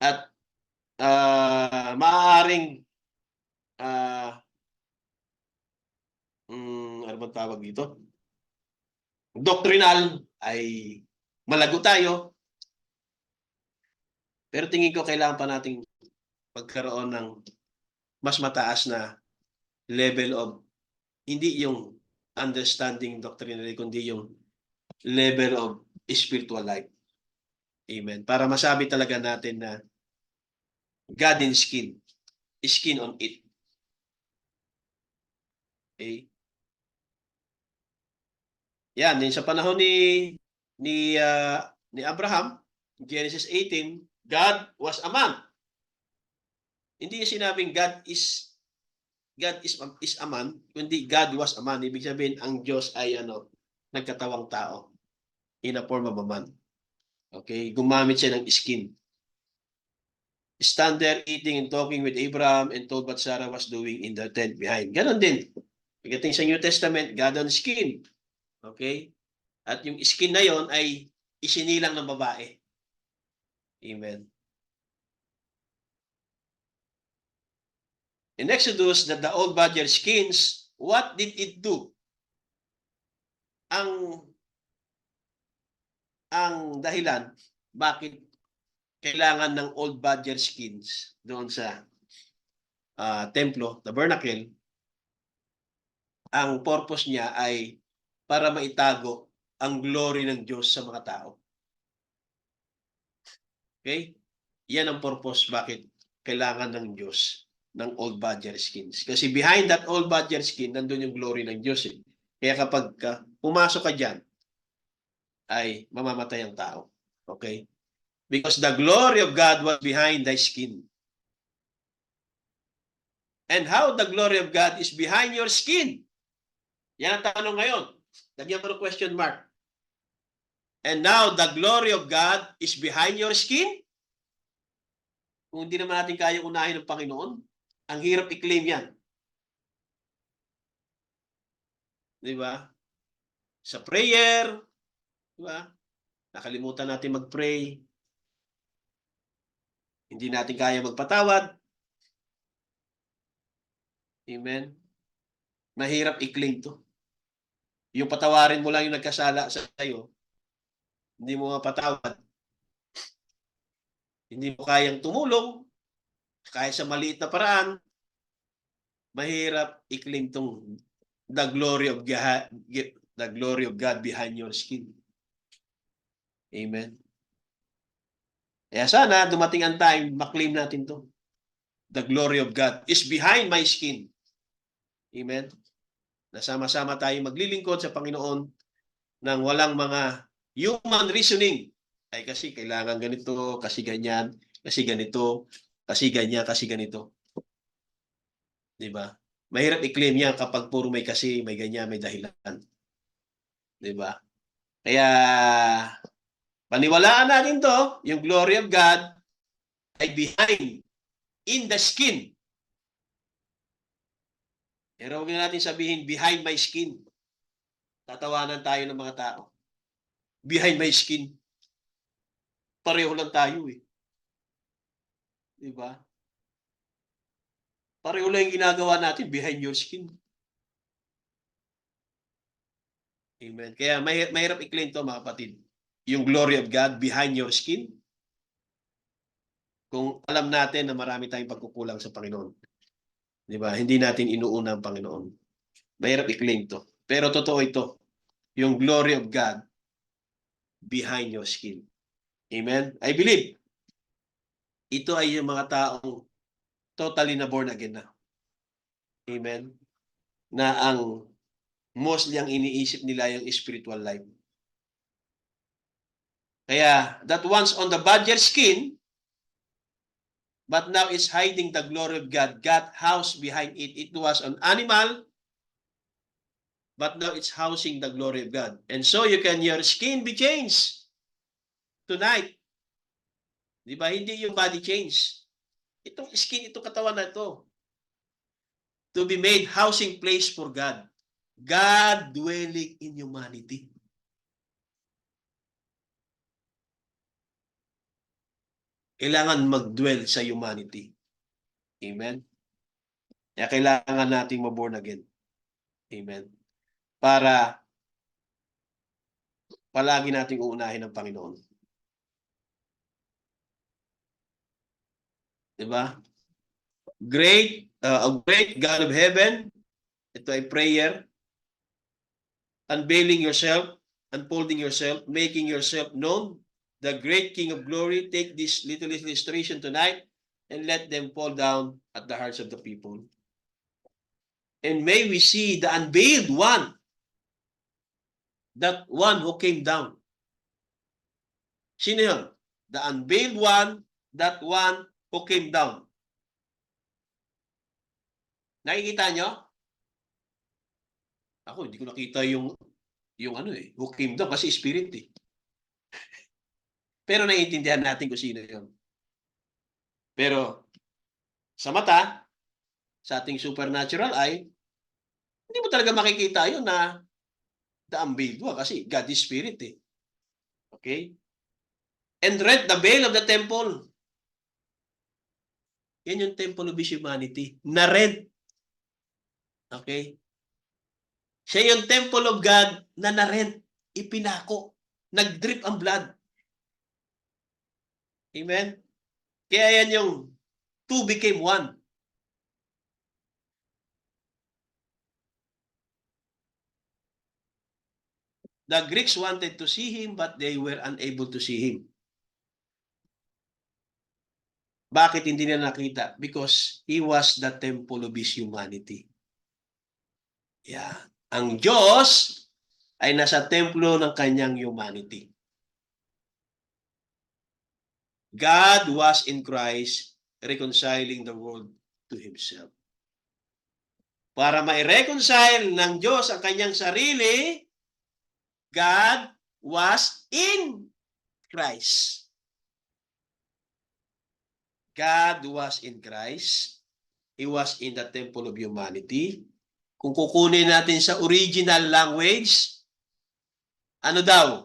At maaaring ano ba tawag dito? Doctrinal ay malago tayo. Pero tingin ko kailangan pa nating magkaroon ng mas mataas na level of, hindi yung understanding doctrinally, kundi yung level of spiritual life. Amen. Para masabi talaga natin na God in skin. Skin on it. Okay? Yan, din sa panahon ni Abraham, Genesis 18, God was a man. Hindi sinabing God is a man, kundi God was a man. Ibig sabihin, ang Diyos ay nagkatawang tao in a form of a man. Okay? Gumamit siya ng skin. Stand there eating and talking with Abraham and told what Sarah was doing in the tent behind. Ganon din. Pagdating sa New Testament, God on skin. Okay? At yung skin na yon ay isinilang ng babae. Amen. In Exodus, that the old badger skins, what did it do? Ang dahilan, bakit kailangan ng old badger skins doon sa templo, tabernacle, ang purpose niya ay para maitago ang glory ng Diyos sa mga tao. Okay? Yan ang purpose bakit kailangan ng Diyos ng old badger skins. Kasi behind that old badger skin, nandun yung glory ng Diyos. Eh. Kaya kapag pumasok ka dyan, ay mamamatay ang tao. Okay? Because the glory of God was behind thy skin. And how the glory of God is behind your skin? Yan ang tanong ngayon. Lagyan mo ng question mark. And now the glory of God is behind your skin? Kung hindi naman natin kaya unahin ng Panginoon, ang hirap i-claim yan. Di ba? Sa prayer, di ba? Nakalimutan natin mag-pray. Hindi natin kaya magpatawad. Amen? Mahirap i-claim to. Yung patawarin mo lang yung nagkasala sa iyo, hindi mo mapatawad. Hindi mo kayang tumulong, kahit sa maliit na paraan, mahirap i-claim tong the glory of God behind your skin. Amen. Kaya sana dumating ang time, maklaim natin to. The glory of God is behind my skin. Amen. Nasama-sama tayo maglilingkod sa Panginoon ng walang mga human reasoning. Ay kasi kailangan ganito, kasi ganyan, kasi ganito, kasi ganyan, kasi ganito. Diba? Mahirap i-claim yan kapag puro may kasi, may ganyan, may dahilan. Diba? Kaya paniwalaan natin to, yung glory of God ay behind, in the skin. Pero huwag na natin sabihin, behind my skin. Tatawanan tayo ng mga tao. Behind my skin. Pareho lang tayo eh. Diba? Pareho lang yung ginagawa natin behind your skin. Amen. Kaya mahirap i-claim to mga kapatid. Yung glory of God behind your skin. Kung alam natin na marami tayong pagkukulang sa Panginoon. Diba? Hindi natin inuuna ang Panginoon. Mahirap i-claim to. Pero totoo ito. Yung glory of God behind your skin. Amen? I believe ito ay yung mga taong totally na born again na. Amen? Na ang mostly ang iniisip nila yung spiritual life. Kaya that once on the badger skin, but now is hiding the glory of God. God housed behind it. It was an animal, but now it's housing the glory of God. And so your skin be changed tonight. Di ba? Hindi yung body change. Itong skin, itong katawan na ito. To be made housing place for God. God dwelling in humanity. Kailangan mag-dwell sa humanity. Amen? Kaya kailangan nating maborn again. Amen? Para palagi nating uunahin ang Panginoon. Diba? A great God of heaven, ito ay prayer, unveiling yourself, unfolding yourself, making yourself known, the great King of glory, take this little illustration tonight and let them fall down at the hearts of the people. And may we see the unveiled one, that one who came down. Sino yun? The unveiled one, that one who came down. Nakikita nyo? Ako, hindi ko nakita yung who came down kasi spirit eh. Pero naiintindihan natin kung sino yun. Pero sa mata, sa ating supernatural eye, hindi mo talaga makikita yun na the unveiled one kasi God is spirit eh. Okay? And rent the veil of the temple. Yan yung temple of his humanity. Na-rent. Okay? Siya yung temple of God na na-rent. Ipinako. Nag-drip ang blood. Amen? Kaya yan yung two became one. The Greeks wanted to see him but they were unable to see him. Bakit hindi nila nakita? Because he was the temple of his humanity. Yeah. Ang Diyos ay nasa templo ng kanyang humanity. God was in Christ reconciling the world to Himself. Para ma-reconcile ng Diyos ang kanyang sarili, God was in Christ. God was in Christ. He was in the temple of humanity. Kung kukunin natin sa original language, ano daw?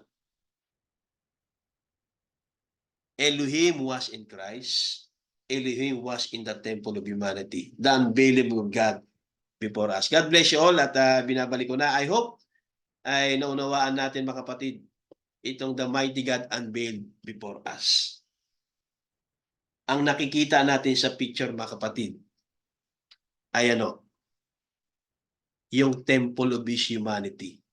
Elohim was in Christ. Elohim was in the temple of humanity. The unveiling of God before us. God bless you all at binabalik ko na. I hope ay naunawaan natin mga kapatid itong the mighty God unveiled before us. Ang nakikita natin sa picture mga kapatid ay ano? Yung temple of his humanity.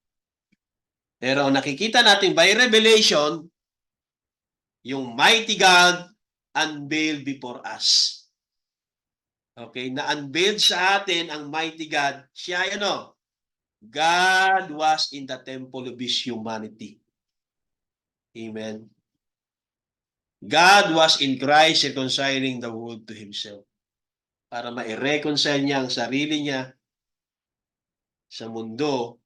Pero nakikita natin by revelation, yung mighty God unveiled before us. Okay, na-unveiled sa atin ang mighty God. Siya ay ano? God was in the temple of his humanity. Amen. God was in Christ reconciling the world to Himself. Para ma-reconcile niya ang sarili niya sa mundo,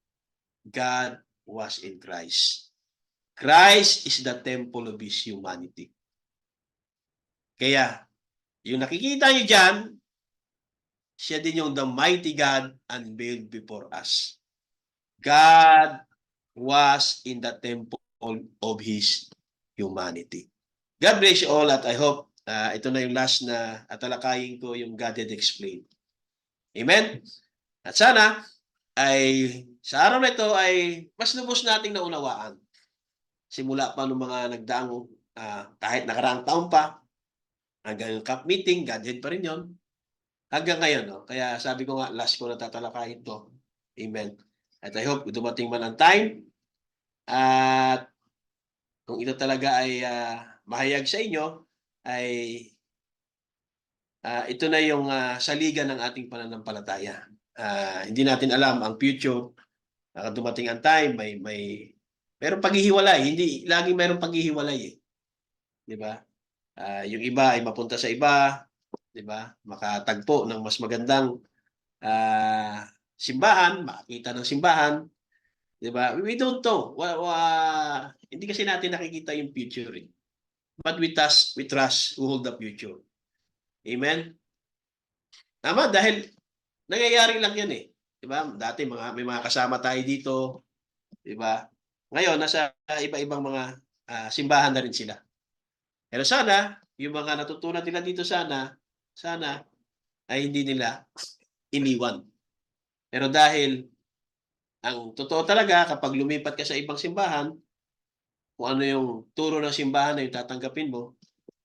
God was in Christ. Christ is the temple of His humanity. Kaya, yung nakikita niyo dyan, siya din yung the mighty God unveiled before us. God was in the temple of His humanity. God bless you all at I hope ito na yung last na atalakayin ko yung Godhead Explained. Amen? At sana ay sa araw na ito ay mas lubos nating naunawaan. Simula pa ng mga nagdaang kahit nakaraang taon pa hanggang cup meeting, Godhead pa rin yun. Hanggang ngayon. No? Kaya sabi ko nga, last ko na tatalakayin to. Amen. At I hope dumating man ang time at kung ito talaga ay mahayag sa inyo, ay ito na yung saligan ng ating pananampalataya. Hindi natin alam ang future. Dumating ang time, mayroong paghihiwalay. Hindi laging mayroong paghihiwalay eh. 'Di ba? Yung iba ay mapunta sa iba, 'di ba? Makatagpo ng mas magandang simbahan, makakita ng simbahan, 'di ba? We don't know. Hindi kasi natin nakikita yung future eh. But we trust who hold the future. Amen? Tama, dahil nangyayari lang yan eh. Diba? Dati may mga kasama tayo dito. Diba? Ngayon, nasa iba-ibang mga simbahan na rin sila. Pero sana, yung mga natutunan nila dito sana ay hindi nila iniwan. Pero dahil ang totoo talaga, kapag lumipat ka sa ibang simbahan, kung ano yung turo ng simbahan na yung tatanggapin mo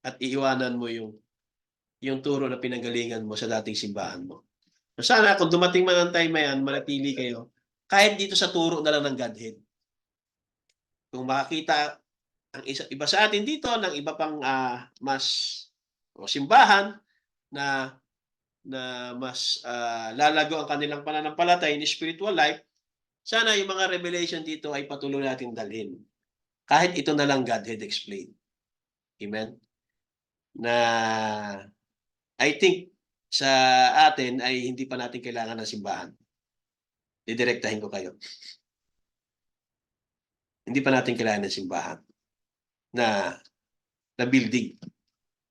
at iiwanan mo yung turo na pinanggalingan mo sa dating simbahan mo. So sana kung dumating man ang time na yan, manatili kayo, kahit dito sa turo na lang ng Godhead. Kung makakita ang iba sa atin dito ng iba pang mas simbahan na mas lalago ang kanilang pananampalataya in spiritual life, sana yung mga revelation dito ay patuloy natin dalhin. Kahit ito na lang Godhead explained. Amen? Na I think sa atin ay hindi pa natin kailangan ng simbahan. Didirektahin ko kayo. Hindi pa natin kailangan ng simbahan na building.